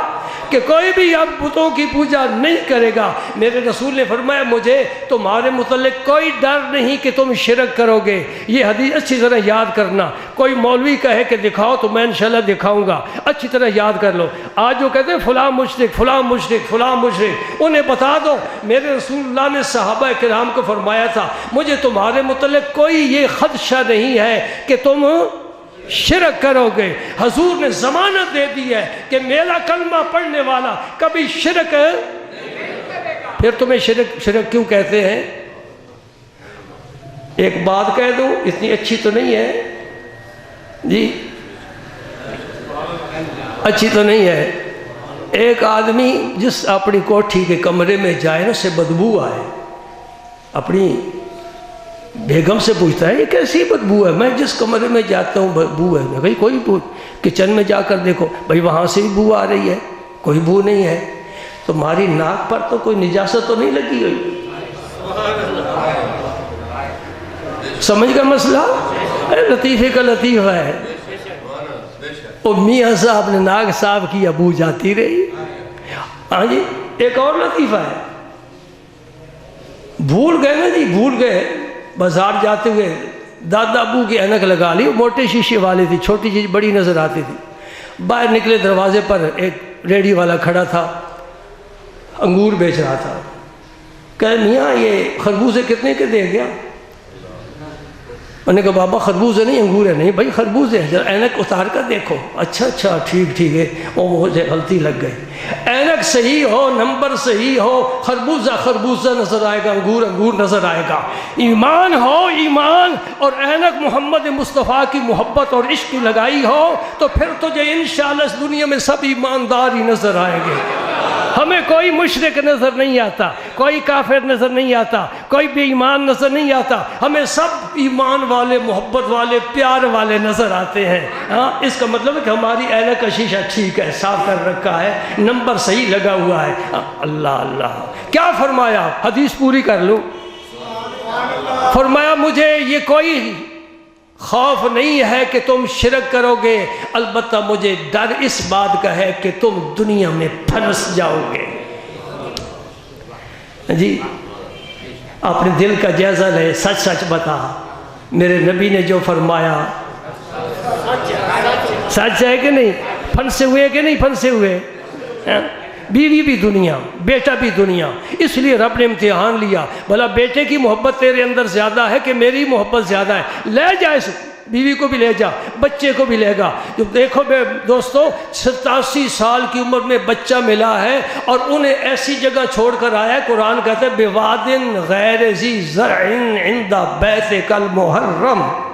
کہ کوئی بھی اب بتوں کی پوجا نہیں کرے گا۔ میرے رسول نے فرمایا مجھے تمہارے متعلق کوئی ڈر نہیں کہ تم شرک کرو گے۔ یہ حدیث اچھی طرح یاد کرنا۔ کوئی مولوی کہے کہ دکھاؤ تو میں انشاءاللہ دکھاؤں گا، اچھی طرح یاد کر لو۔ آج جو کہتے ہیں فلاں مشرک، فلاں مشرک، فلاں مشرک، انہیں بتا دو میرے رسول اللہ نے صحابہ کرام کو فرمایا تھا مجھے تمہارے متعلق کوئی یہ خدشہ نہیں ہے کہ تم شرک کرو گے۔ حضور نے ضمانت دے دی ہے کہ میرا کلمہ پڑھنے والا کبھی شرک پھر تمہیں شرک کیوں کہتے ہیں؟ ایک بات کہہ دوں، اتنی اچھی تو نہیں ہے جی، اچھی تو نہیں ہے۔ ایک آدمی جس اپنی کوٹھی کے کمرے میں جائے نا، اسے بدبو آئے، اپنی بیگم سے پوچھتا ہے یہ کیسی بدبو ہے؟ میں جس کمرے میں جاتا ہوں بو ہے۔ میں بھائی کوئی بو، کچن میں جا کر دیکھو، بھائی وہاں سے بھی بو آ رہی ہے، کوئی بو نہیں ہے۔ تمہاری ناک پر تو کوئی نجاست تو نہیں لگی ہوئی؟ سمجھ گئے مسئلہ؟ لطیفے کا لطیفہ ہے۔ وہ میاں صاحب نے ناک صاف کیا، بو جاتی رہی۔ ہاں جی، ایک اور لطیفہ ہے، بھول گئے نا جی، بھول گئے، بازار جاتے ہوئے دادا ابو کی اینک لگا لی، موٹے شیشے والی تھی، چھوٹی چیز بڑی نظر آتی تھی۔ باہر نکلے، دروازے پر ایک ریڑھی والا کھڑا تھا، انگور بیچ رہا تھا۔ کہے میاں یہ خربوزے کتنے کے دے گیا؟ میں نے کہا بابا خربوزے نہیں انگور ہے۔ نہیں بھائی خربوزے ہیں، ذرا اینک اتار کر دیکھو۔ اچھا ٹھیک ہے، وہ مجھے غلطی لگ گئی۔ اینک صحیح ہو، نمبر صحیح ہو، خربوزہ نظر آئے گا، انگور نظر آئے گا۔ ایمان ہو، ایمان، اور اینک محمد مصطفیٰ کی محبت اور عشق کی لگائی ہو تو پھر تجھے انشاءاللہ اس دنیا میں سب ایماندار ہی نظر آئیں گے۔ ہمیں کوئی مشرک نظر نہیں آتا، کوئی کافر نظر نہیں آتا، کوئی بے ایمان نظر نہیں آتا، ہمیں سب ایمان والے، محبت والے، پیار والے نظر آتے ہیں۔ ہاں، اس کا مطلب ہے کہ ہماری اینک کا شیشہ ٹھیک ہے، صاف کر رکھا ہے، نمبر صحیح لگا ہوا ہے۔ اللہ کیا فرمایا؟ حدیث پوری کر لو۔ فرمایا مجھے یہ کوئی خوف نہیں ہے کہ تم شرک کرو گے، البتہ مجھے ڈر اس بات کا ہے کہ تم دنیا میں پھنس جاؤ گے۔ جی اپنے دل کا جائزہ لے، سچ سچ بتا، میرے نبی نے جو فرمایا سچ ہے کہ نہیں؟ پھنسے ہوئے کہ نہیں پھنسے ہوئے؟ بیوی بھی دنیا، بیٹا بھی دنیا، اس لیے رب نے امتحان لیا، بھلا بیٹے کی محبت تیرے اندر زیادہ ہے کہ میری محبت زیادہ ہے؟ لے جا اس بیوی کو بھی لے جا، بچے کو بھی لے گا۔ جو دیکھو بے دوستو، 87 سال کی عمر میں بچہ ملا ہے اور انہیں ایسی جگہ چھوڑ کر آیا ہے، قرآن کہتا ہے بِوَادٍ غَيْرِ ذِي زَرْعٍ عِنْدَ بَيْتِكَ الْمُحَرَّمِ،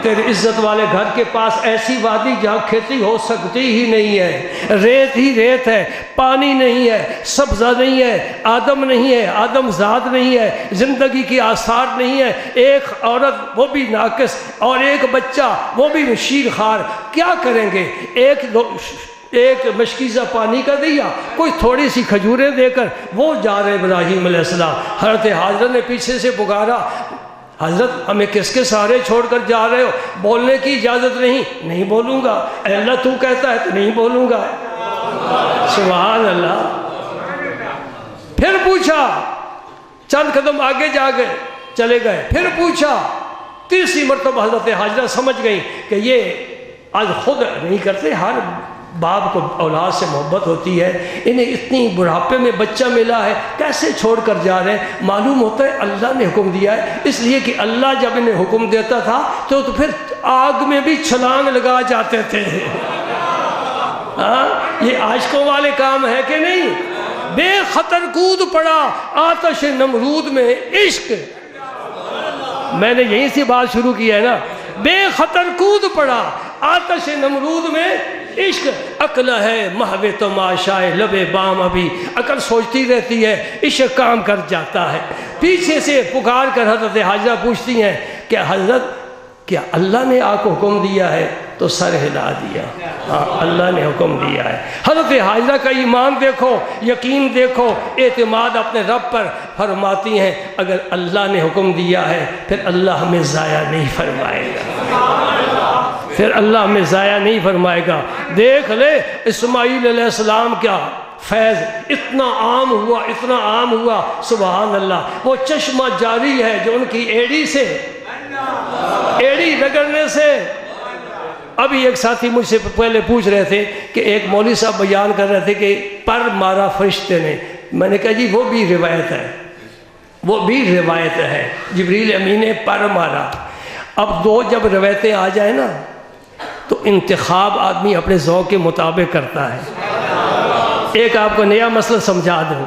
تیرے عزت والے گھر کے پاس ایسی وادی جہاں کھیتی ہو سکتی ہی نہیں ہے، ریت ہی ریت ہے، پانی نہیں ہے، سبزہ نہیں ہے، آدم نہیں ہے، آدم ذات نہیں ہے، زندگی کی آثار نہیں ہے، ایک عورت وہ بھی ناقص اور ایک بچہ وہ بھی شیر خوار، کیا کریں گے؟ ایک مشکیزہ پانی کا دیا، کوئی تھوڑی سی کھجوریں دے کر وہ جا رہے ابراہیم علیہ السلام۔ حضرت حاجرہ نے پیچھے سے پکارا، حضرت ہمیں کس کے سہارے چھوڑ کر جا رہے ہو؟ بولنے کی اجازت نہیں۔ نہیں بولوں گا، اے اللہ تو کہتا ہے تو نہیں بولوں گا۔ سبحان اللہ۔ پھر پوچھا، چند قدم آگے جا گئے، چلے گئے، پھر پوچھا، تیسری مرتبہ حضرت حاجرہ سمجھ گئی کہ یہ آج خود نہیں کرتے، ہر باپ کو اولاد سے محبت ہوتی ہے، انہیں اتنی بڑھاپے میں بچہ ملا ہے، کیسے چھوڑ کر جا رہے ہیں؟ معلوم ہوتا ہے اللہ نے حکم دیا ہے، اس لیے کہ اللہ جب انہیں حکم دیتا تھا تو پھر آگ میں بھی چھلانگ لگا جاتے تھے۔ یہ عاشقوں والے کام ہے کہ نہیں؟ بے خطر کود پڑا آتش نمرود میں عشق، میں نے یہیں سے بات شروع کی ہے نا، بے خطر کود پڑا آتش نمرود میں عشق، عقل ہے محو تماشائے لب بام، ابھی عقل سوچتی رہتی ہے، عشق کام کر جاتا ہے۔ پیچھے سے پکار کر حضرت حاجرہ پوچھتی ہیں کہ حضرت کیا اللہ نے آپ کو حکم دیا ہے؟ تو سر ہلا دیا، ہاں اللہ نے حکم دیا ہے۔ حضرت حاجرہ کا ایمان دیکھو، یقین دیکھو، اعتماد اپنے رب پر، فرماتی ہیں اگر اللہ نے حکم دیا ہے پھر اللہ ہمیں ضائع نہیں فرمائے گا، پھر اللہ ہمیں ضائع نہیں فرمائے گا۔ دیکھ لے اسماعیل علیہ السلام کیا فیض اتنا عام ہوا، اتنا عام ہوا، سبحان اللہ۔ وہ چشمہ جاری ہے جو ان کی ایڑی سے، ایڑی رگڑنے سے۔ ابھی ایک ساتھی مجھ سے پہلے پوچھ رہے تھے کہ ایک مولوی صاحب بیان کر رہے تھے کہ پر مارا فرشتے نے، میں نے کہا جی وہ بھی روایت ہے، وہ بھی روایت ہے، جبریل امین نے پر مارا۔ اب دو جب روایتیں آ جائیں نا تو انتخاب آدمی اپنے ذوق کے مطابق کرتا ہے۔ ایک آپ کو نیا مسئلہ سمجھا دوں،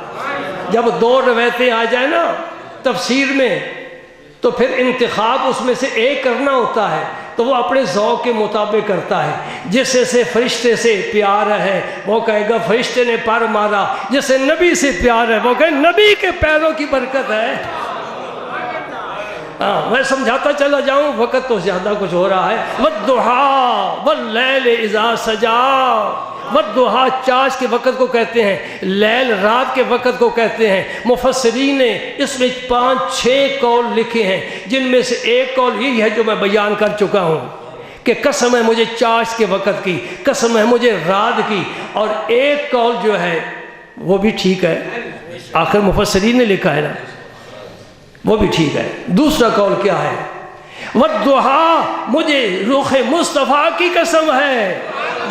جب دو روایتیں آ جائیں نا تفسیر میں تو پھر انتخاب اس میں سے ایک کرنا ہوتا ہے، تو وہ اپنے ذوق کے مطابق کرتا ہے۔ جسے سے فرشتے سے پیار ہے وہ کہے گا فرشتے نے پر مارا، جسے نبی سے پیار ہے وہ کہے نبی کے پیروں کی برکت ہے۔ میں سمجھاتا چلا جاؤں، وقت تو زیادہ کچھ ہو رہا ہے۔ وَالضُّحَىٰ وَاللَّيْلِ إِذَا سَجَىٰ، وَالضُّحَىٰ چاش کے وقت کو کہتے ہیں، لیل رات کے وقت کو کہتے ہیں۔ مفسرین نے اس میں 5-6 قول لکھے ہیں، جن میں سے ایک قول یہی ہے جو میں بیان کر چکا ہوں کہ قسم ہے مجھے چاش کے وقت کی، قسم ہے مجھے رات کی، اور ایک قول جو ہے وہ بھی ٹھیک ہے، آخر مفسرین نے لکھا ہے نا، وہ بھی ٹھیک ہے۔ دوسرا قول کیا ہے؟ وَالضُّحَىٰ مجھے رخ مصطفیٰ کی قسم ہے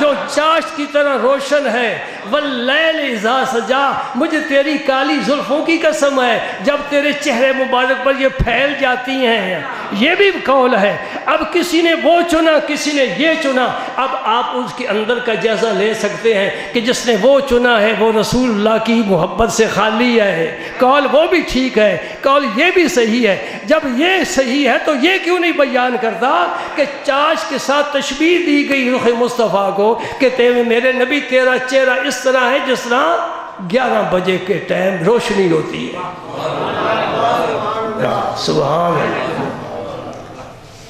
جو چاشت کی طرح روشن ہے۔ وَاللَّيْلِ إِذَا سَجَىٰ مجھے تیری کالی زلفوں کی قسم ہے جب تیرے چہرے مبارک پر یہ پھیل جاتی ہیں۔ یہ بھی قول ہے۔ اب کسی نے وہ چنا، کسی نے یہ چنا، اب آپ اس کے اندر کا جائزہ لے سکتے ہیں کہ جس نے وہ چنا ہے وہ رسول اللہ کی محبت سے خالی ہے۔ قول وہ بھی ٹھیک ہے، قول یہ بھی صحیح ہے۔ جب یہ صحیح ہے تو یہ کیوں نہیں بیان کرتا کہ چاش کے ساتھ تشبیہ دی گئی رخ مصطفیٰ کو کہ میرے نبی تیرا چہرہ اس طرح ہے جس طرح 11 بجے کے ٹائم روشنی ہوتی ہے۔ سبحان اللہ۔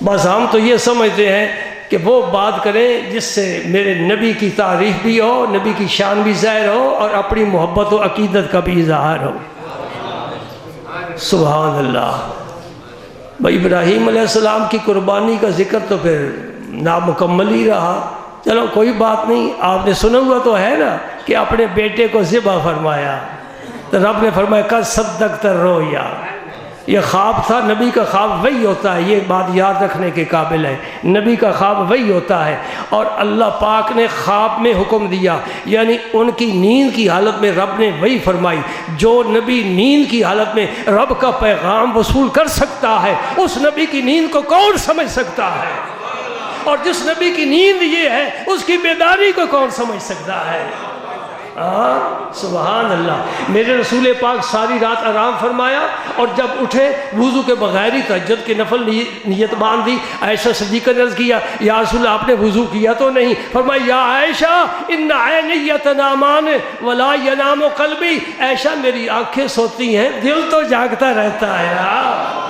بس ہم تو یہ سمجھتے ہیں کہ وہ بات کریں جس سے میرے نبی کی تعریف بھی ہو، نبی کی شان بھی ظاہر ہو، اور اپنی محبت و عقیدت کا بھی اظہار ہو۔ سبحان اللہ۔ بھائی ابراہیم علیہ السلام کی قربانی کا ذکر تو پھر نامکمل ہی رہا۔ چلو کوئی بات نہیں، آپ نے سنا ہوا تو ہے نا کہ اپنے بیٹے کو ذبح فرمایا تو رب نے فرمایا قد صدقت الرؤیا، یہ خواب تھا، نبی کا خواب وہی ہوتا ہے، یہ بات یاد رکھنے کے قابل ہے، نبی کا خواب وہی ہوتا ہے۔ اور اللہ پاک نے خواب میں حکم دیا، یعنی ان کی نیند کی حالت میں رب نے وہی فرمائی۔ جو نبی نیند کی حالت میں رب کا پیغام وصول کر سکتا ہے، اس نبی کی نیند کو کون سمجھ سکتا ہے؟ اور جس نبی کی نیند یہ ہے، اس کی بیداری کو کون سمجھ سکتا ہے؟ سبحان اللہ۔ میرے رسول پاک ساری رات آرام فرمایا، اور جب اٹھے وضو کے بغیر ہی تہجد کی نفل نیت باندھی۔ عائشہ صدیقہ نے عرض کیا، یا رسول اللہ آپ نے وضو کیا تو نہیں؟ فرمایا، یا عائشہ ان عینی تنامان ولا ینام قلبی، عائشہ میری آنکھیں سوتی ہیں، دل تو جاگتا رہتا ہے۔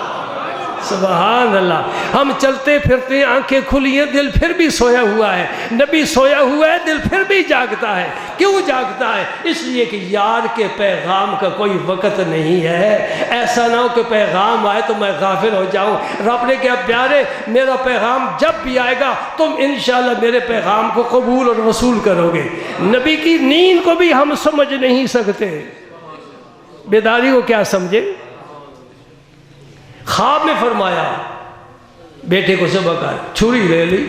سبحان اللہ۔ ہم چلتے پھرتے آنکھیں کھلی ہیں، دل پھر بھی سویا ہوا ہے۔ نبی سویا ہوا ہے، دل پھر بھی جاگتا ہے۔ کیوں جاگتا ہے؟ اس لیے کہ یار کے پیغام کا کوئی وقت نہیں ہے۔ ایسا نہ ہو کہ پیغام آئے تو میں غافل ہو جاؤں۔ رب نے کہا، پیارے میرا پیغام جب بھی آئے گا تم انشاءاللہ میرے پیغام کو قبول اور وصول کرو گے۔ نبی کی نیند کو بھی ہم سمجھ نہیں سکتے، بیداری کو کیا سمجھے؟ خواب میں فرمایا بیٹے کو ذبح کر، چھری لے لی،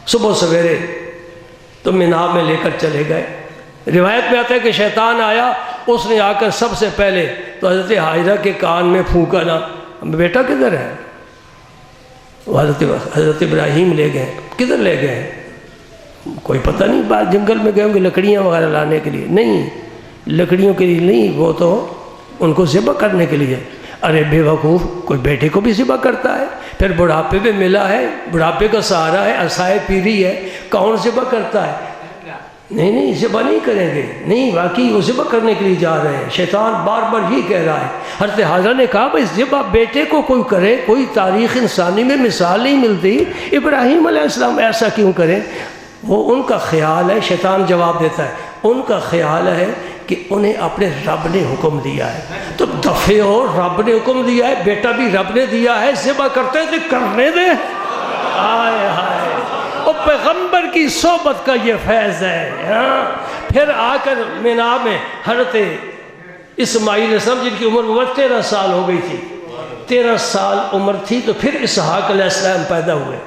صبح سویرے تو مینا میں لے کر چلے گئے۔ روایت میں آتا ہے کہ شیطان آیا، اس نے آ کر سب سے پہلے تو حضرت حاجرہ کے کان میں پھونکا نا، بیٹا کدھر ہے؟ حضرت ابراہیم لے گئے۔ کدھر لے گئے؟ کوئی پتہ نہیں، بعد جنگل میں گئے ہوں گے لکڑیاں وغیرہ لانے کے لیے۔ نہیں، لکڑیوں کے لیے نہیں، وہ تو ان کو ذبح کرنے کے لیے۔ ارے بے وقوف، کوئی بیٹے کو بھی ذبح کرتا ہے؟ پھر بڑھاپے میں ملا ہے، بڑھاپے کا سہارا ہے، عصائے پیری ہے، کون ذبح کرتا ہے؟ نہیں ذبح نہیں کریں گے، نہیں واقعی وہ ذبح کرنے کے لیے جا رہے ہیں۔ شیطان بار بار یہ کہہ رہا ہے۔ حضرت حاجرہ نے کہا، بھائی ذبح بیٹے کو کوئی کرے، کوئی تاریخ انسانی میں مثال نہیں ملتی، ابراہیم علیہ السلام ایسا کیوں کریں؟ وہ ان کا خیال ہے، شیطان جواب دیتا ہے، ان کا خیال ہے کہ انہیں اپنے رب نے حکم دیا ہے، تو دفعے اور رب نے حکم دیا ہے، بیٹا بھی رب نے دیا ہے، ذبح کرتے تھے کرنے دے۔ آئے ہائے، اور پیغمبر کی صحبت کا یہ فیض ہے۔ پھر آ کر مینا میں حضرت اسماعیل علیہ السلام، جن کی عمر 13 سال ہو گئی تھی، 13 سال عمر تھی، تو پھر اسحاق علیہ السلام پیدا ہوئے،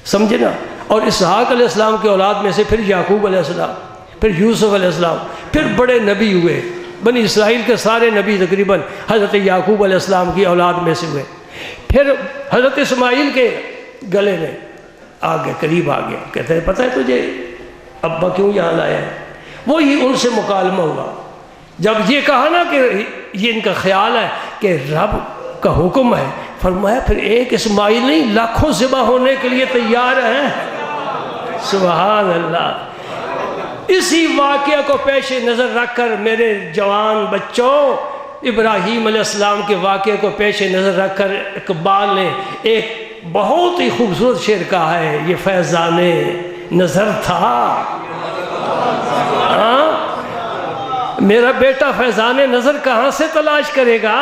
سمجھے نا؟ اور اسحاق علیہ السلام کے اولاد میں سے پھر یعقوب علیہ السلام، پھر یوسف علیہ السلام، پھر بڑے نبی ہوئے۔ بنی اسرائیل کے سارے نبی تقریباً حضرت یعقوب علیہ السلام کی اولاد میں سے ہوئے۔ پھر حضرت اسماعیل کے گلے میں آ گئے، قریب آ گیا، کہتے ہیں پتہ ہے تجھے ابا کیوں یہاں لایا ہے؟ وہی ان سے مکالمہ ہوا۔ جب یہ کہا نا کہ یہ ان کا خیال ہے کہ رب کا حکم ہے، فرمایا پھر ایک اسماعیل نہیں، لاکھوں ذبح ہونے کے لیے تیار ہیں۔ سبحان اللہ۔ اسی واقعہ کو پیش نظر رکھ کر میرے جوان بچوں، ابراہیم علیہ السلام کے واقعے کو پیش نظر رکھ کر اقبال نے ایک بہت ہی خوبصورت شعر کہا ہے، یہ فیضان نظر تھا۔ میرا بیٹا فیضان نظر کہاں سے تلاش کرے گا؟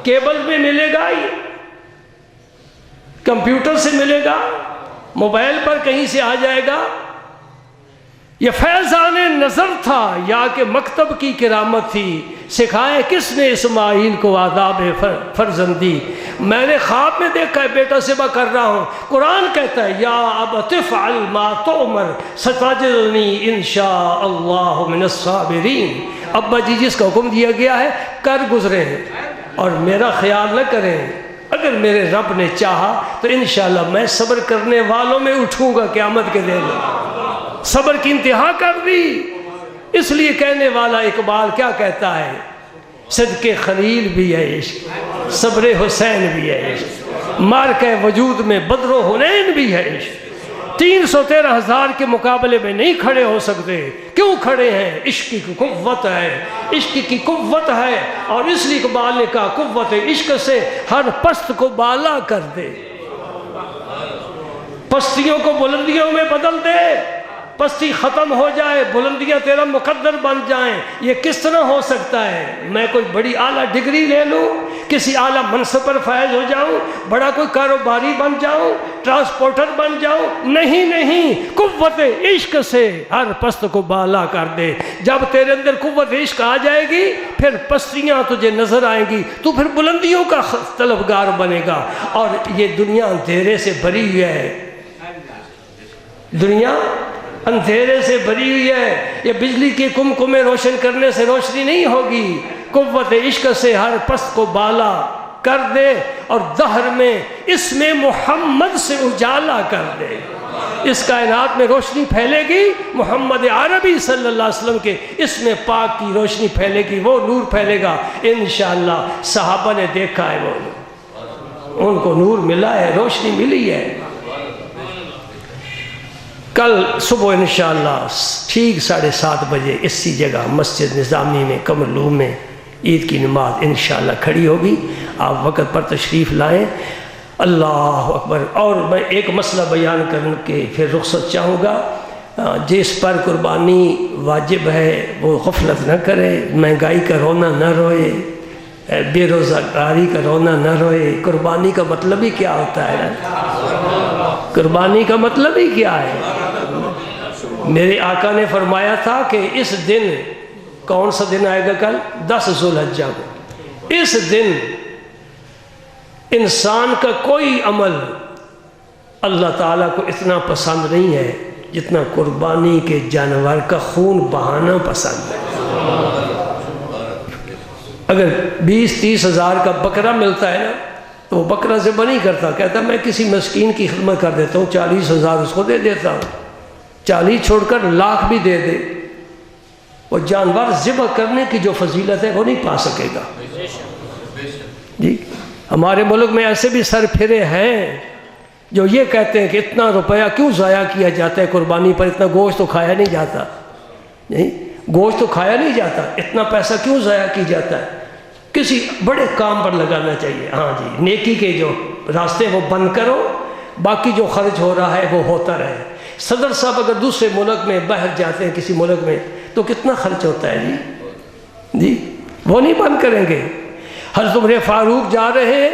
کیبل میں ملے گا، کمپیوٹر سے ملے گا، موبائل پر کہیں سے آ جائے گا؟ یہ فیضان نظر تھا یا کہ مکتب کی کرامت تھی؟ سکھائے کس نے اسماعیل کو آداب فرزندی؟ میں نے خواب میں دیکھا ہے بیٹا ذبح کر رہا ہوں، قرآن کہتا ہے یا ابت افعل ما تؤمر ستجدنی انشاء اللہ من الصابرین۔ ابا جی جس کا حکم دیا گیا ہے کر گزرے ہیں، اور میرا خیال نہ کریں، اگر میرے رب نے چاہا تو انشاءاللہ میں صبر کرنے والوں میں اٹھوں گا قیامت کے دن۔ صبر کی انتہا کر دی۔ اس لیے کہنے والا اقبال کیا کہتا ہے؟ صدق خلیل بھی ہے عشق، صبر حسین بھی ہے عشق، مارکہ وجود میں بدر و حنین بھی ہے عشق۔ 313,000 کے مقابلے میں نہیں کھڑے ہو سکتے، کیوں کھڑے ہیں؟ عشق کی قوت ہے، عشق کی قوت ہے، اور اس لیے اقبال نے کہا قوت عشق سے ہر پست کو بالا کر دے، پستیوں کو بلندیوں میں بدل دے، پستی ختم ہو جائے، بلندیاں تیرا مقدر بن جائیں۔ یہ کس طرح ہو سکتا ہے؟ میں کوئی بڑی اعلیٰ ڈگری لے لوں، کسی اعلیٰ منصب پر فائز ہو جاؤں، بڑا کوئی کاروباری بن جاؤں، ٹرانسپورٹر بن جاؤں، نہیں نہیں، قوت عشق سے ہر پست کو بالا کر دے۔ جب تیرے اندر قوت عشق آ جائے گی پھر پستیاں تجھے نظر آئیں گی، تو پھر بلندیوں کا طلبگار بنے گا۔ اور یہ دنیا اندھیرے سے بھری ہوئی ہے، دنیا اندھیرے سے بھری ہوئی ہے، یہ بجلی کے کمکمے روشن کرنے سے روشنی نہیں ہوگی۔ قوت عشق سے ہر پست کو بالا کر دے اور دہر میں اس میں محمد سے اجالا کر دے۔ اس کائنات میں روشنی پھیلے گی، محمد عربی صلی اللہ علیہ وسلم کے اس میں پاک کی روشنی پھیلے گی، وہ نور پھیلے گا انشاءاللہ۔ صحابہ نے دیکھا ہے، وہ ان کو نور ملا ہے، روشنی ملی ہے۔ کل صبح انشاءاللہ ٹھیک 7:30 بجے اسی جگہ مسجد نظامی میں قمرلو میں عید کی نماز انشاءاللہ کھڑی ہوگی، آپ وقت پر تشریف لائیں۔ اللہ اکبر۔ اور میں ایک مسئلہ بیان کر کے پھر رخصت چاہوں گا، جس پر قربانی واجب ہے وہ غفلت نہ کرے، مہنگائی کا رونا نہ روئے، بے روزگاری کا رونا نہ روئے۔ قربانی کا مطلب ہی کیا ہوتا ہے؟ قربانی کا مطلب ہی کیا ہے؟ میرے آقا نے فرمایا تھا کہ اس دن، کون سا دن آئے گا کل؟ 10 ذوالحجہ کو، اس دن انسان کا کوئی عمل اللہ تعالیٰ کو اتنا پسند نہیں ہے جتنا قربانی کے جانور کا خون بہانا پسند ہے۔ اگر 20-30 ہزار کا بکرا ملتا ہے نا تو وہ بکرا ذبح نہیں کرتا، کہتا میں کسی مسکین کی خدمت کر دیتا ہوں، 40,000 اس کو دے دیتا ہوں، 40 چھوڑ کر لاکھ بھی دے دے، وہ جانور ذبح کرنے کی جو فضیلت ہے وہ نہیں پا سکے گا۔ جی ہمارے ملک میں ایسے بھی سر پھرے ہیں جو یہ کہتے ہیں کہ اتنا روپیہ کیوں ضائع کیا جاتا ہے قربانی پر، اتنا گوشت تو کھایا نہیں جاتا، نہیں گوشت تو کھایا نہیں جاتا، اتنا پیسہ کیوں ضائع کی جاتا ہے، کسی بڑے کام پر لگانا چاہیے۔ ہاں جی، نیکی کے جو راستے وہ بند کرو، باقی جو خرچ ہو رہا ہے وہ ہوتا رہے۔ صدر صاحب اگر دوسرے ملک میں باہر جاتے ہیں کسی ملک میں تو کتنا خرچ ہوتا ہے جی، وہ نہیں بند کریں گے۔ حضرت عمر فاروق جا رہے ہیں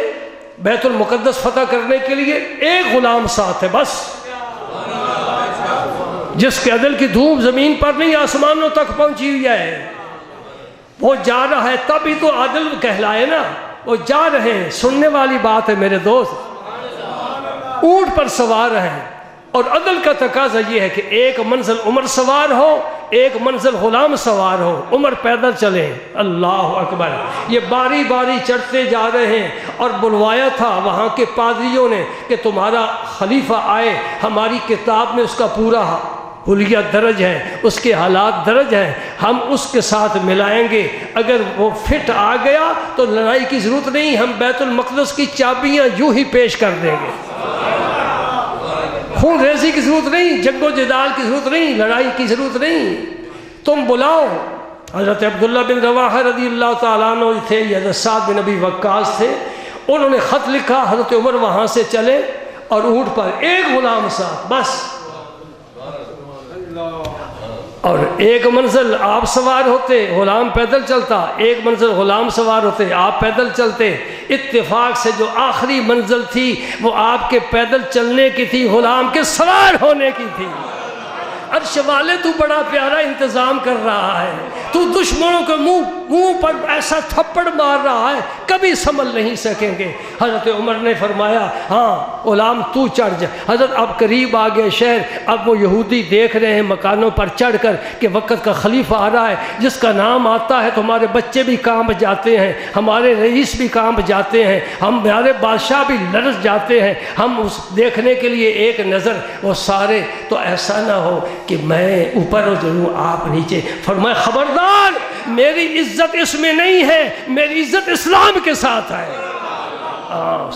بیت المقدس فتح کرنے کے لیے، ایک غلام ساتھ ہے بس، جس کے عدل کی دھوپ زمین پر نہیں آسمانوں تک پہنچی ہوئی ہے، وہ جا رہا ہے، تب ہی تو عدل کہلائے نا، وہ جا رہے ہیں۔ سننے والی بات ہے میرے دوست، اونٹ پر سوار ہیں، اور عدل کا تقاضا یہ ہے کہ ایک منزل عمر سوار ہو، ایک منزل غلام سوار ہو، عمر پیدل چلیں۔ اللہ اکبر۔ یہ باری باری چڑھتے جا رہے ہیں، اور بلوایا تھا وہاں کے پادریوں نے کہ تمہارا خلیفہ آئے، ہماری کتاب میں اس کا پورا حلیہ درج ہے، اس کے حالات درج ہیں، ہم اس کے ساتھ ملائیں گے، اگر وہ فٹ آ گیا تو لڑائی کی ضرورت نہیں، ہم بیت المقدس کی چابیاں یوں ہی پیش کر دیں گے، خون ریزی کی ضرورت نہیں، جنگ و جدال کی ضرورت نہیں، لڑائی کی ضرورت نہیں، تم بلاؤ۔ حضرت عبداللہ بن رواحہ رضی اللہ تعالیٰ عنہ تھے، حضرت سعد بن ابی وقاص تھے، انہوں نے خط لکھا، حضرت عمر وہاں سے چلے اور اونٹ پر ایک غلام ساتھ بس، اور ایک منزل آپ سوار ہوتے، غلام پیدل چلتا، ایک منزل غلام سوار ہوتے، آپ پیدل چلتے۔ اتفاق سے جو آخری منزل تھی وہ آپ کے پیدل چلنے کی تھی، غلام کے سوار ہونے کی تھی۔ عرش والے تو بڑا پیارا انتظام کر رہا ہے، تو دشمنوں کے منہ پر ایسا تھپڑ مار رہا ہے، کبھی سنبھل نہیں سکیں گے۔ حضرت عمر نے فرمایا ہاں غلام تو چڑھ جا۔ حضرت اب قریب آ گئے شہر، اب وہ یہودی دیکھ رہے ہیں مکانوں پر چڑھ کر کہ وقت کا خلیفہ آ رہا ہے، جس کا نام آتا ہے تو ہمارے بچے بھی کانپ جاتے ہیں، ہمارے رئیس بھی کانپ جاتے ہیں، ہمارے بادشاہ بھی لرز جاتے ہیں، ہم اس دیکھنے کے لیے ایک نظر وہ سارے، تو ایسا نہ ہو کہ میں اوپر ہو جاؤں آپ نیچے۔ فرمایا خبردار، میری عزت اس میں نہیں ہے، میری عزت اسلام کے ساتھ ہے۔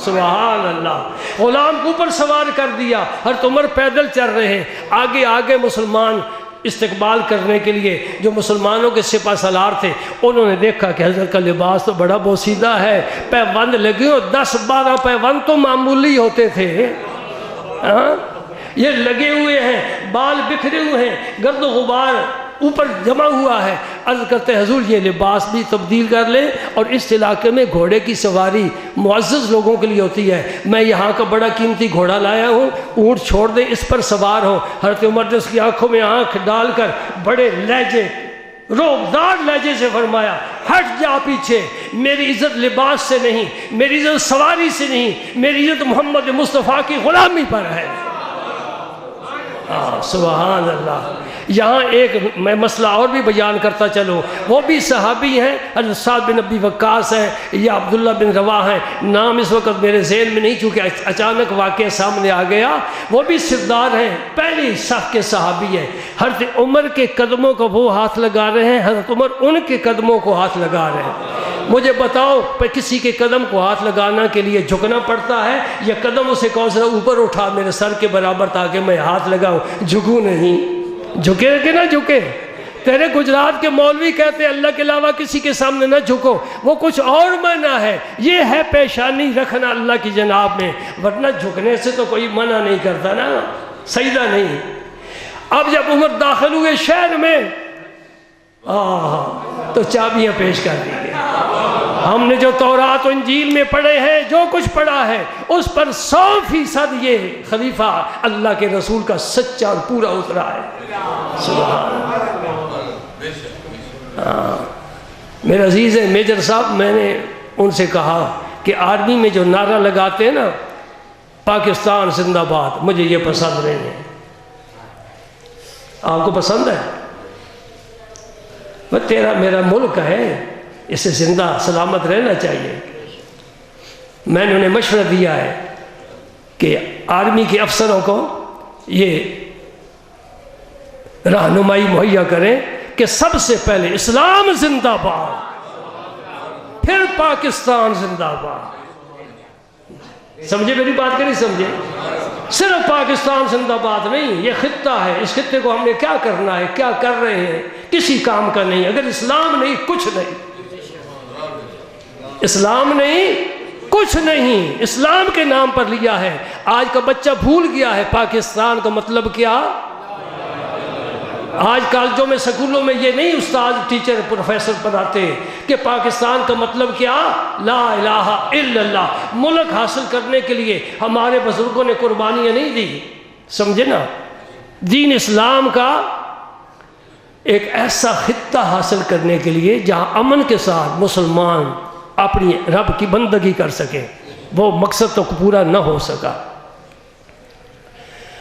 سبحان اللہ۔ غلام کو اوپر سوار کر دیا، حضرت عمر پیدل چل رہے ہیں، آگے آگے مسلمان استقبال کرنے کے لیے جو مسلمانوں کے سپہ سالار تھے، انہوں نے دیکھا کہ حضرت کا لباس تو بڑا بوسیدہ ہے، پیوند لگے ہو، 10-12 پیوند تو معمولی ہوتے تھے، یہ لگے ہوئے ہیں، بال بکھرے ہوئے ہیں، گرد و غبار اوپر جمع ہوا ہے۔ عرض کرتے حضور یہ لباس بھی تبدیل کر لیں، اور اس علاقے میں گھوڑے کی سواری معزز لوگوں کے لیے ہوتی ہے، میں یہاں کا بڑا قیمتی گھوڑا لایا ہوں، اونٹ چھوڑ دیں اس پر سوار ہوں۔ حضرت عمر نے اس کی آنکھوں میں آنکھ ڈال کر بڑے لہجے روبدار لہجے سے فرمایا ہٹ جا پیچھے، میری عزت لباس سے نہیں، میری عزت سواری سے نہیں، میری عزت محمد مصطفیٰ کی غلامی پر ہے۔ سبحان اللہ۔ یہاں ایک میں مسئلہ اور بھی بیان کرتا چلوں، وہ بھی صحابی ہیں، حضرت سعد بن ابی وقاص ہیں یا عبداللہ بن رواح ہیں، نام اس وقت میرے ذہن میں نہیں چونکہ اچانک واقعہ سامنے آ گیا، وہ بھی سردار ہیں، پہلی صف کے صحابی ہیں۔ حضرت عمر کے قدموں کو وہ ہاتھ لگا رہے ہیں، حضرت عمر ان کے قدموں کو ہاتھ لگا رہے ہیں۔ مجھے بتاؤ کسی کے قدم کو ہاتھ لگانا کے لیے جھکنا پڑتا ہے یا قدم اسے کون سا اوپر اٹھا میرے سر کے برابر تاکہ میں ہاتھ لگاؤں؟ جھکوں نہیں، جھکے کہ نہ جھکے؟ تیرے گجرات کے مولوی کہتے ہیں اللہ کے علاوہ کسی کے سامنے نہ جھکو، وہ کچھ اور منع ہے، یہ ہے پیشانی رکھنا اللہ کی جناب میں، ورنہ جھکنے سے تو کوئی منع نہیں کرتا نا، سجدہ نہیں۔ اب جب عمر داخل ہوئے شہر میں تو چابیاں پیش کر دی گئی۔ ہم نے جو تورات و انجیل میں پڑھے ہیں، جو کچھ پڑھا ہے، اس پر 100% یہ خلیفہ اللہ کے رسول کا سچا اور پورا اترا ہے۔ سبحان اللہ۔ میرے عزیز ہے میجر صاحب، میں نے ان سے کہا کہ آرمی میں جو نعرہ لگاتے ہیں نا پاکستان زندہ باد، مجھے یہ پسند نہیں ہے۔ آپ کو پسند ہے؟ تیرا میرا ملک ہے، اسے زندہ سلامت رہنا چاہیے۔ میں نے انہیں مشورہ دیا ہے کہ آرمی کے افسروں کو یہ رہنمائی مہیا کریں کہ سب سے پہلے اسلام زندہ باد، پھر پاکستان زندہ باد۔ سمجھے میری بات کہ نہیں سمجھے؟ صرف پاکستان زندہ باد نہیں، یہ خطہ ہے، اس خطے کو ہم نے کیا کرنا ہے، کیا کر رہے ہیں، کسی کام کا نہیں۔ اگر اسلام نہیں کچھ نہیں، اسلام نہیں کچھ نہیں، اسلام کے نام پر لیا ہے۔ آج کا بچہ بھول گیا ہے پاکستان کا مطلب کیا۔ آج کالجوں میں سکولوں میں یہ نہیں استاد ٹیچر پروفیسر پڑھاتے کہ پاکستان کا مطلب کیا، لا الہ الا اللہ۔ ملک حاصل کرنے کے لیے ہمارے بزرگوں نے قربانیاں نہیں دی، سمجھے نا۔ دین اسلام کا ایک ایسا خطہ حاصل کرنے کے لیے جہاں امن کے ساتھ مسلمان اپنی رب کی بندگی کر سکے، وہ مقصد تو پورا نہ ہو سکا۔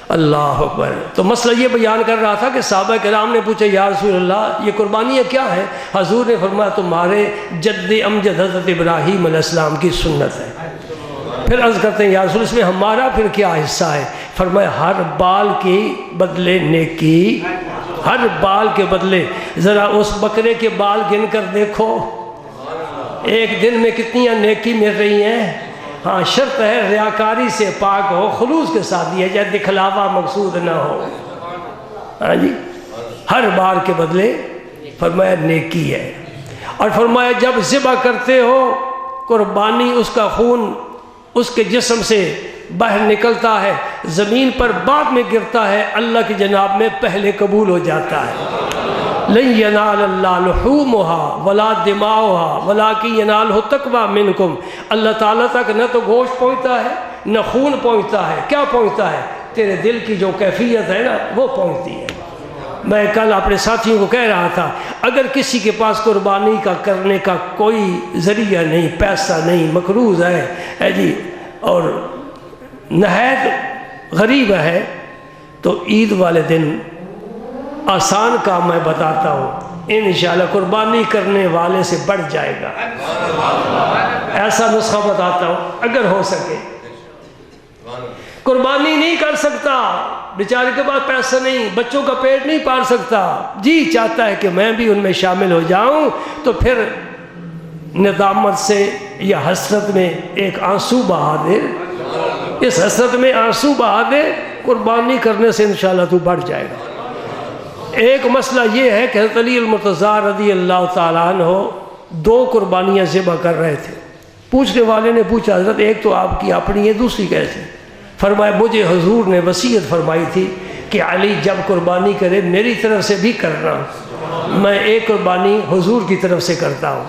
اللہ اکبر۔ تو مسئلہ یہ بیان کر رہا تھا کہ صحابہ کرام نے پوچھا یا رسول اللہ یہ قربانیاں کیا ہیں؟ حضور نے فرمایا تمہارے جد امجد حضرت ابراہیم علیہ السلام کی سنت ہے۔ پھر عرض کرتے ہیں یا رسول اس میں ہمارا پھر کیا حصہ ہے؟ فرمایا ہر بال کے بدلے نیکی، ہر بال کے بدلے۔ ذرا اس بکرے کے بال گن کر دیکھو، ایک دن میں کتنی نیکی مل رہی ہیں۔ ہاں شرط ہے ریاکاری سے پاک ہو، خلوص کے ساتھ دیا جائے، دکھلاوا مقصود نہ ہو۔ ہاں جی، ہر بار کے بدلے فرمایا نیکی ہے۔ اور فرمایا جب ذبح کرتے ہو قربانی، اس کا خون اس کے جسم سے باہر نکلتا ہے، زمین پر بعد میں گرتا ہے، اللہ کی جناب میں پہلے قبول ہو جاتا ہے۔ لن ینال اللہ لحومها ولا دماؤها ولکن ینالہ التقوی منکم۔ اللہ تعالیٰ تک نہ تو گوشت پہنچتا ہے نہ خون پہنچتا ہے، کیا پہنچتا ہے؟ تیرے دل کی جو کیفیت ہے نا وہ پہنچتی ہے۔ میں کل اپنے ساتھیوں کو کہہ رہا تھا اگر کسی کے پاس قربانی کا کرنے کا کوئی ذریعہ نہیں، پیسہ نہیں، مقروض ہے جی، اور نہایت غریب ہے، تو عید والے دن آسان کام میں بتاتا ہوں، انشاءاللہ قربانی کرنے والے سے بڑھ جائے گا۔ ایسا نسخہ بتاتا ہوں اگر ہو سکے۔ قربانی نہیں کر سکتا، بیچارے کے پاس پیسہ نہیں، بچوں کا پیٹ نہیں پال سکتا، جی چاہتا ہے کہ میں بھی ان میں شامل ہو جاؤں، تو پھر ندامت سے یا حسرت میں ایک آنسو بہا دے، اس حسرت میں آنسو بہا دے، قربانی کرنے سے انشاءاللہ تو بڑھ جائے گا۔ ایک مسئلہ یہ ہے کہ حضرت علی المرتضیٰ رضی اللہ تعالیٰ عنہ 2 قربانیاں ذبح کر رہے تھے۔ پوچھنے والے نے پوچھا حضرت ایک تو آپ کی اپنی ہے، دوسری کیسی؟ فرمایا مجھے حضور نے وصیت فرمائی تھی کہ علی جب قربانی کرے میری طرف سے بھی کرنا۔ میں ایک قربانی حضور کی طرف سے کرتا ہوں۔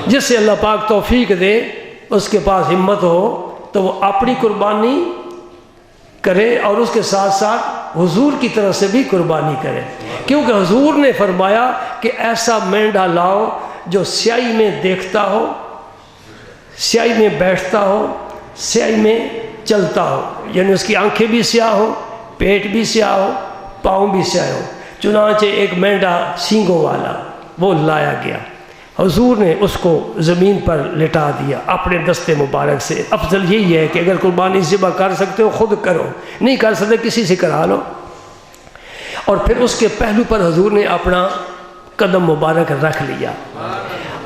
جس سے اللہ پاک توفیق دے، اس کے پاس ہمت ہو تو وہ اپنی قربانی کرے اور اس کے ساتھ ساتھ حضور کی طرف سے بھی قربانی کرے، کیونکہ حضور نے فرمایا کہ ایسا مینڈا لاؤ جو سیاہی میں دیکھتا ہو، سیاہی میں بیٹھتا ہو، سیاہی میں چلتا ہو، یعنی اس کی آنکھیں بھی سیاہ ہو، پیٹ بھی سیاہ ہو، پاؤں بھی سیاہ ہو۔ چنانچہ ایک مینڈا سینگوں والا وہ لایا گیا، حضور نے اس کو زمین پر لٹا دیا اپنے دستے مبارک سے۔ افضل یہی ہے کہ اگر قربانی ذبح کر سکتے ہو خود کرو، نہیں کر سکتے کسی سے کرا لو۔ اور پھر اس کے پہلو پر حضور نے اپنا قدم مبارک رکھ لیا،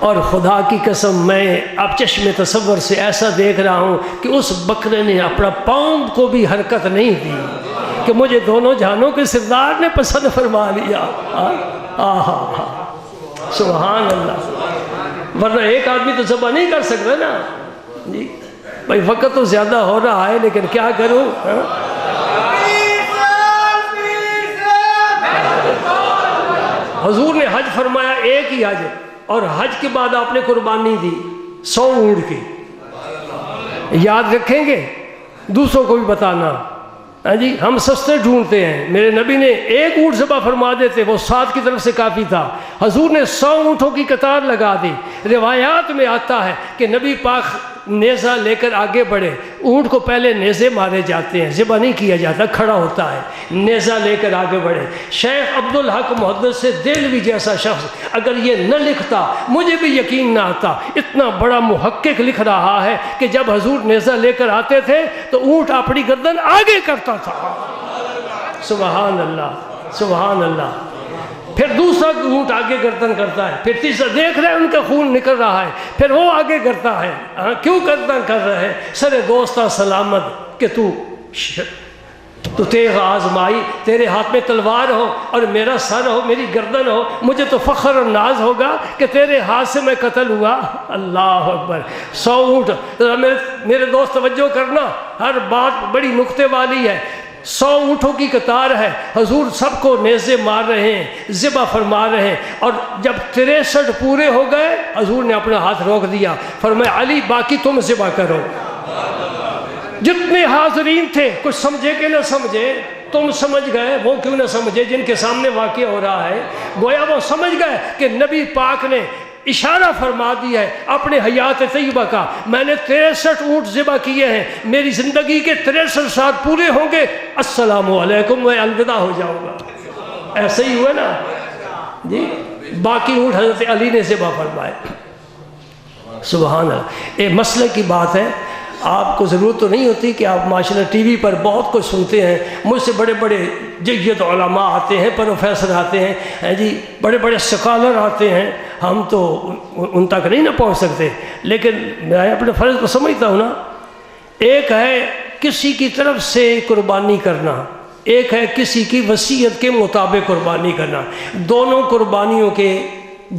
اور خدا کی قسم میں اب چشم تصور سے ایسا دیکھ رہا ہوں کہ اس بکرے نے اپنا پاؤں کو بھی حرکت نہیں دی کہ مجھے دونوں جہانوں کے سردار نے پسند فرما لیا۔ سبحان اللہ، ورنہ ایک آدمی تو ذبح نہیں کر سکتا نا جی بھائی، وقت تو زیادہ ہو رہا ہے لیکن کیا کروں۔ حضور نے حج فرمایا، ایک ہی حج، اور حج کے بعد آپ نے قربانی دی 100 اونٹ کی۔ یاد رکھیں گے، دوسروں کو بھی بتانا۔ ہاں جی، ہم سستے ڈھونڈتے ہیں، میرے نبی نے ایک اونٹ ذبح فرما دیتے، وہ 7 کی طرف سے کافی تھا۔ حضور نے 100 اونٹوں کی قطار لگا دی۔ روایات میں آتا ہے کہ نبی پاک نیزہ لے کر آگے بڑھے، اونٹ کو پہلے نیزے مارے جاتے ہیں، ذبح نہیں کیا جاتا، کھڑا ہوتا ہے، نیزہ لے کر آگے بڑھے۔ شیخ عبدالحق محدث سے دہلوی جیسا شخص اگر یہ نہ لکھتا مجھے بھی یقین نہ آتا۔ اتنا بڑا محقق لکھ رہا ہے کہ جب حضور نیزہ لے کر آتے تھے تو اونٹ اپنی گردن آگے کرتا تھا۔ سبحان اللہ، سبحان اللہ۔ پھر دوسرا اونٹ آگے گردن کرتا ہے، پھر تیسرا دیکھ رہے ہیں ان کا خون نکل رہا ہے، پھر وہ آگے کرتا ہے۔ کیوں گردن کر رہے ہیں؟ سر دوستا سلامت کہ تو تیغ آزمائی، تیرے ہاتھ میں تلوار ہو اور میرا سر ہو، میری گردن ہو، مجھے تو فخر اور ناز ہوگا کہ تیرے ہاتھ سے میں قتل ہوا۔ اللہ اکبر۔ 100 اونٹ، میرے دوست توجہ کرنا، ہر بات بڑی نکتے والی ہے۔ 100 اونٹوں کی قطار ہے، حضور سب کو نیزے مار رہے ہیں، ذبح فرما رہے ہیں، اور جب 63 پورے ہو گئے حضور نے اپنا ہاتھ روک دیا، فرمایا علی باقی تم ذبح کرو۔ جتنے حاضرین تھے، کچھ سمجھے کہ نہ سمجھے، تم سمجھ گئے، وہ کیوں نہ سمجھے جن کے سامنے واقع ہو رہا ہے، گویا وہ سمجھ گئے کہ نبی پاک نے اشارہ فرما دیا ہے اپنے حیات طیبہ کا، میں نے 63 اونٹ ذبح کیے ہیں، میری زندگی کے 63 سال پورے ہوں گے، السلام علیکم، میں الوداع ہو جاؤں گا۔ ایسا ہی ہوا نا جی، باقی اونٹ حضرت علی نے ذبح فرمائے۔ سبحان اللہ۔ ایک مسئلے کی بات ہے، آپ کو ضرورت تو نہیں ہوتی کہ آپ ماشاءاللہ ٹی وی پر بہت کچھ سنتے ہیں، مجھ سے بڑے بڑے جید علماء آتے ہیں، پروفیسر آتے ہیں جی، بڑے بڑے سکالر آتے ہیں، ہم تو ان تک نہیں نہ پہنچ سکتے، لیکن میں اپنے فرض کو سمجھتا ہوں نا۔ ایک ہے کسی کی طرف سے قربانی کرنا، ایک ہے کسی کی وصیت کے مطابق قربانی کرنا، دونوں قربانیوں کے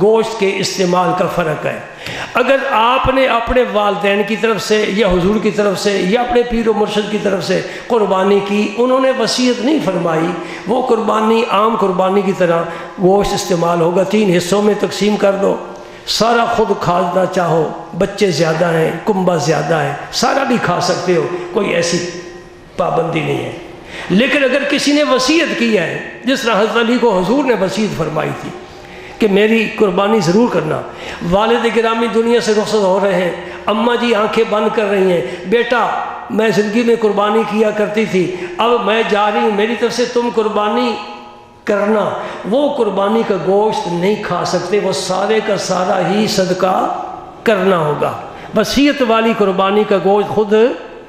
گوشت کے استعمال کا فرق ہے۔ اگر آپ نے اپنے والدین کی طرف سے یا حضور کی طرف سے یا اپنے پیر و مرشد کی طرف سے قربانی کی، انہوں نے وصیت نہیں فرمائی، وہ قربانی عام قربانی کی طرح گوشت استعمال ہوگا، 3 حصوں میں تقسیم کر دو، سارا خود کھانا چاہو، بچے زیادہ ہیں، کنبہ زیادہ ہے، سارا بھی کھا سکتے ہو، کوئی ایسی پابندی نہیں ہے۔ لیکن اگر کسی نے وصیت کی ہے، جس طرح حضرت علی کو حضور نے وصیت فرمائی تھی کہ میری قربانی ضرور کرنا، والد گرامی دنیا سے رخصت ہو رہے ہیں، اماں جی آنکھیں بند کر رہی ہیں، بیٹا میں زندگی میں قربانی کیا کرتی تھی، اب میں جا رہی ہوں، میری طرف سے تم قربانی کرنا، وہ قربانی کا گوشت نہیں کھا سکتے، وہ سارے کا سارا ہی صدقہ کرنا ہوگا۔ وصیت والی قربانی کا گوشت خود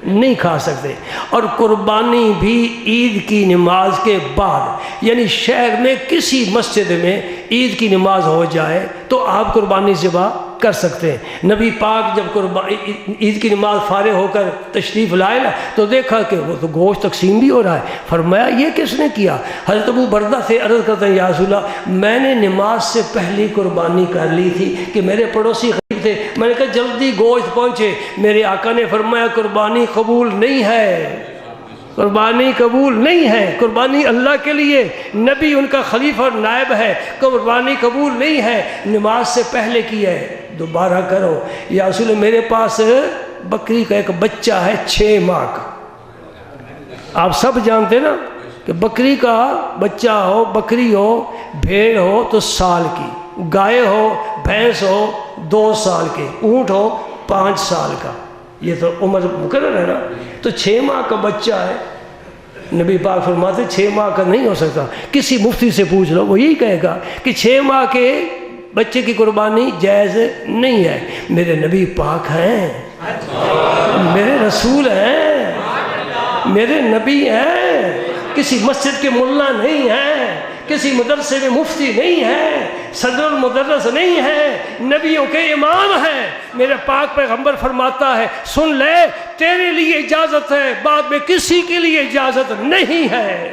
نہیں کھا سکتے۔ اور قربانی بھی عید کی نماز کے بعد، یعنی شہر میں کسی مسجد میں عید کی نماز ہو جائے تو آپ قربانی ذبح کر سکتے ہیں۔ نبی پاک جب عید کی نماز فارغ ہو کر تشریف لائے نا تو دیکھا کہ وہ تو گوشت تقسیم بھی ہو رہا ہے، فرمایا یہ کس نے کیا؟ حضرت ابو بردہ سے عرض کرتے ہیں یا رسول اللہ، میں نے نماز سے پہلی قربانی کر لی تھی کہ میرے پڑوسی غریب تھے، میں نے کہا جلدی گوشت پہنچے، میرے آقا نے فرمایا قربانی قبول نہیں ہے۔ قربانی قبول نہیں ہے، قربانی اللہ کے لیے، نبی ان کا خلیفہ اور نائب ہے، قربانی قبول نہیں ہے، نماز سے پہلے کی ہے دوبارہ کرو۔ یا رسول میرے پاس بکری کا ایک بچہ ہے 6 ماہ کا، آپ سب جانتے نا کہ بکری کا بچہ ہو، بکری ہو، بھیڑ ہو تو سال کی، گائے ہو، بھینس ہو 2 سال کے، اونٹ ہو 5 سال کا، یہ تو عمر مقرر ہے نا۔ تو 6 ماہ کا بچہ ہے، نبی پاک فرماتے 6 ماہ کا نہیں ہو سکتا، کسی مفتی سے پوچھ لو وہ یہی کہے گا کہ 6 ماہ کے بچے کی قربانی جائز نہیں ہے۔ میرے نبی پاک ہیں، میرے رسول ہیں، میرے نبی ہیں، کسی مسجد کے ملا نہیں ہیں، کسی مدرسے میں مفتی نہیں ہے، صدر المدرس نہیں ہے، نبیوں کے امام ہیں۔ میرے پاک پیغمبر فرماتا ہے سن لے تیرے لیے اجازت ہے، بعد میں کسی کے لیے اجازت نہیں ہے۔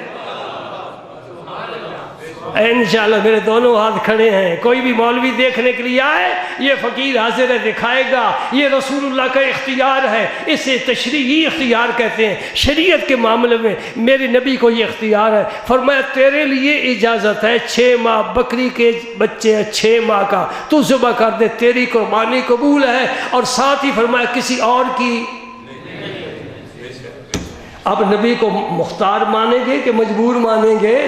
انشاءاللہ میرے دونوں ہاتھ کھڑے ہیں، کوئی بھی مولوی دیکھنے کے لیے آئے، یہ فقیر حاضر ہے دکھائے گا، یہ رسول اللہ کا اختیار ہے، اسے تشریعی اختیار کہتے ہیں۔ شریعت کے معاملے میں میرے نبی کو یہ اختیار ہے، فرمایا تیرے لیے اجازت ہے 6 ماہ بکری کے بچے 6 ماہ کا تو ذبح کر دے، تیری قربانی قبول ہے۔ اور ساتھ ہی فرمایا کسی اور کی۔ اب نبی کو مختار مانیں گے کہ مجبور مانیں گے؟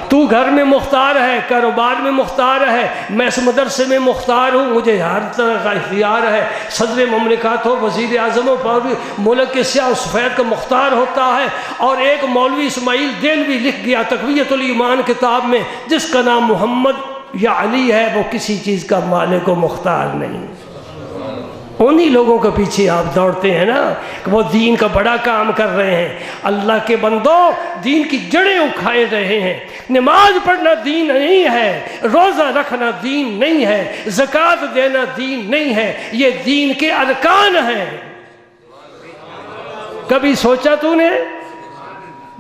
تو گھر میں مختار ہے، کاروبار میں مختار ہے، میں اس مدرسے میں مختار ہوں، مجھے ہر طرح کا اختیار ہے۔ صدر مملکت ہو، وزیر اعظم ہو، ملک کے سیاہ و سفید کا مختار ہوتا ہے۔ اور ایک مولوی اسماعیل دہلوی لکھ گیا تقویۃ الایمان کتاب میں، جس کا نام محمد یا علی ہے، وہ کسی چیز کا مالک و مختار نہیں۔ انہی لوگوں کے پیچھے آپ دوڑتے ہیں نا کہ وہ دین کا بڑا کام کر رہے ہیں۔ اللہ کے بندو دین کی جڑیں اکھائے رہے ہیں۔ نماز پڑھنا دین نہیں ہے، روزہ رکھنا دین نہیں ہے، زکوٰۃ دینا دین نہیں ہے، یہ دین کے ارکان ہیں۔ کبھی سوچا تو نے؟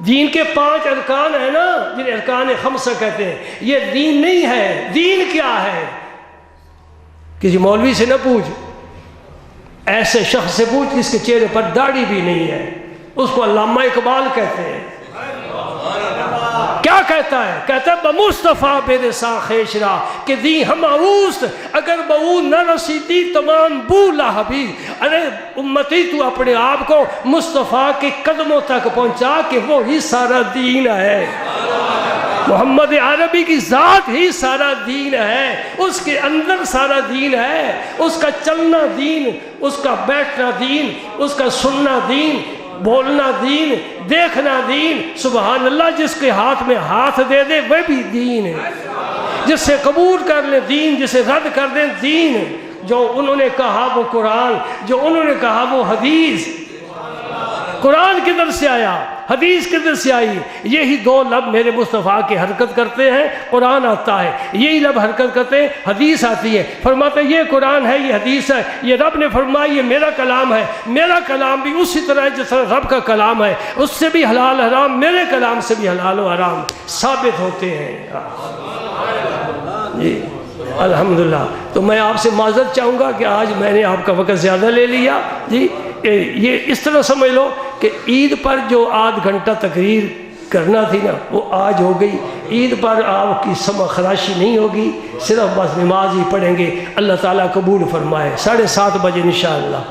دین کے 5 ارکان ہیں نا، جنہیں ارکان خمسہ کہتے ہیں، یہ دین نہیں ہے۔ دین کیا ہے؟ کسی مولوی سے نہ پوچھ، ایسے شخص سے پوچھ جس کے چہرے پر داڑھی بھی نہیں ہے، اس کو علامہ اقبال کہتے ہیں۔ کیا کہتا ہے؟ کہتا ہے بمصطفیٰ بے رسا خیشرا کہ دی ہماوست اگر بہو نہ رسیدی تمام بولا حبیب۔ ارے امتی تو اپنے آپ کو مصطفیٰ کے قدموں تک پہنچا کہ وہی سارا دین ہے۔ محمد عربی کی ذات ہی سارا دین ہے، اس کے اندر سارا دین ہے، اس کا چلنا دین، اس کا بیٹھنا دین، اس کا سننا دین، بولنا دین، دیکھنا دین۔ سبحان اللہ، جس کے ہاتھ میں ہاتھ دے دے وہ بھی دین ہے، جس سے قبول کر لے دین، جسے رد کر دیں دین۔ جو انہوں نے کہا وہ قرآن، جو انہوں نے کہا وہ حدیث۔ قرآن کدھر سے آیا؟ حدیث کدھر سے آئی؟ یہی 2 لب میرے مصطفیٰ کی حرکت کرتے ہیں، قرآن آتا ہے، یہی لب حرکت کرتے ہیں، حدیث آتی ہے۔ فرماتے ہیں یہ قرآن ہے، یہ حدیث ہے، یہ رب نے فرمایا یہ میرا کلام ہے۔ میرا کلام بھی اسی طرح ہے جس طرح رب کا کلام ہے، اس سے بھی حلال حرام، میرے کلام سے بھی حلال و حرام ثابت ہوتے ہیں۔ جی الحمدللہ۔ تو میں آپ سے معذرت چاہوں گا کہ آج میں نے آپ کا وقت زیادہ لے لیا۔ جی یہ اس طرح سمجھ لو کہ عید پر جو آدھ گھنٹہ تقریر کرنا تھی نا وہ آج ہو گئی۔ عید پر آپ کی سمع خراشی نہیں ہوگی، صرف بس نماز ہی پڑھیں گے۔ اللہ تعالیٰ قبول فرمائے۔ 7:30 بجے انشاءاللہ۔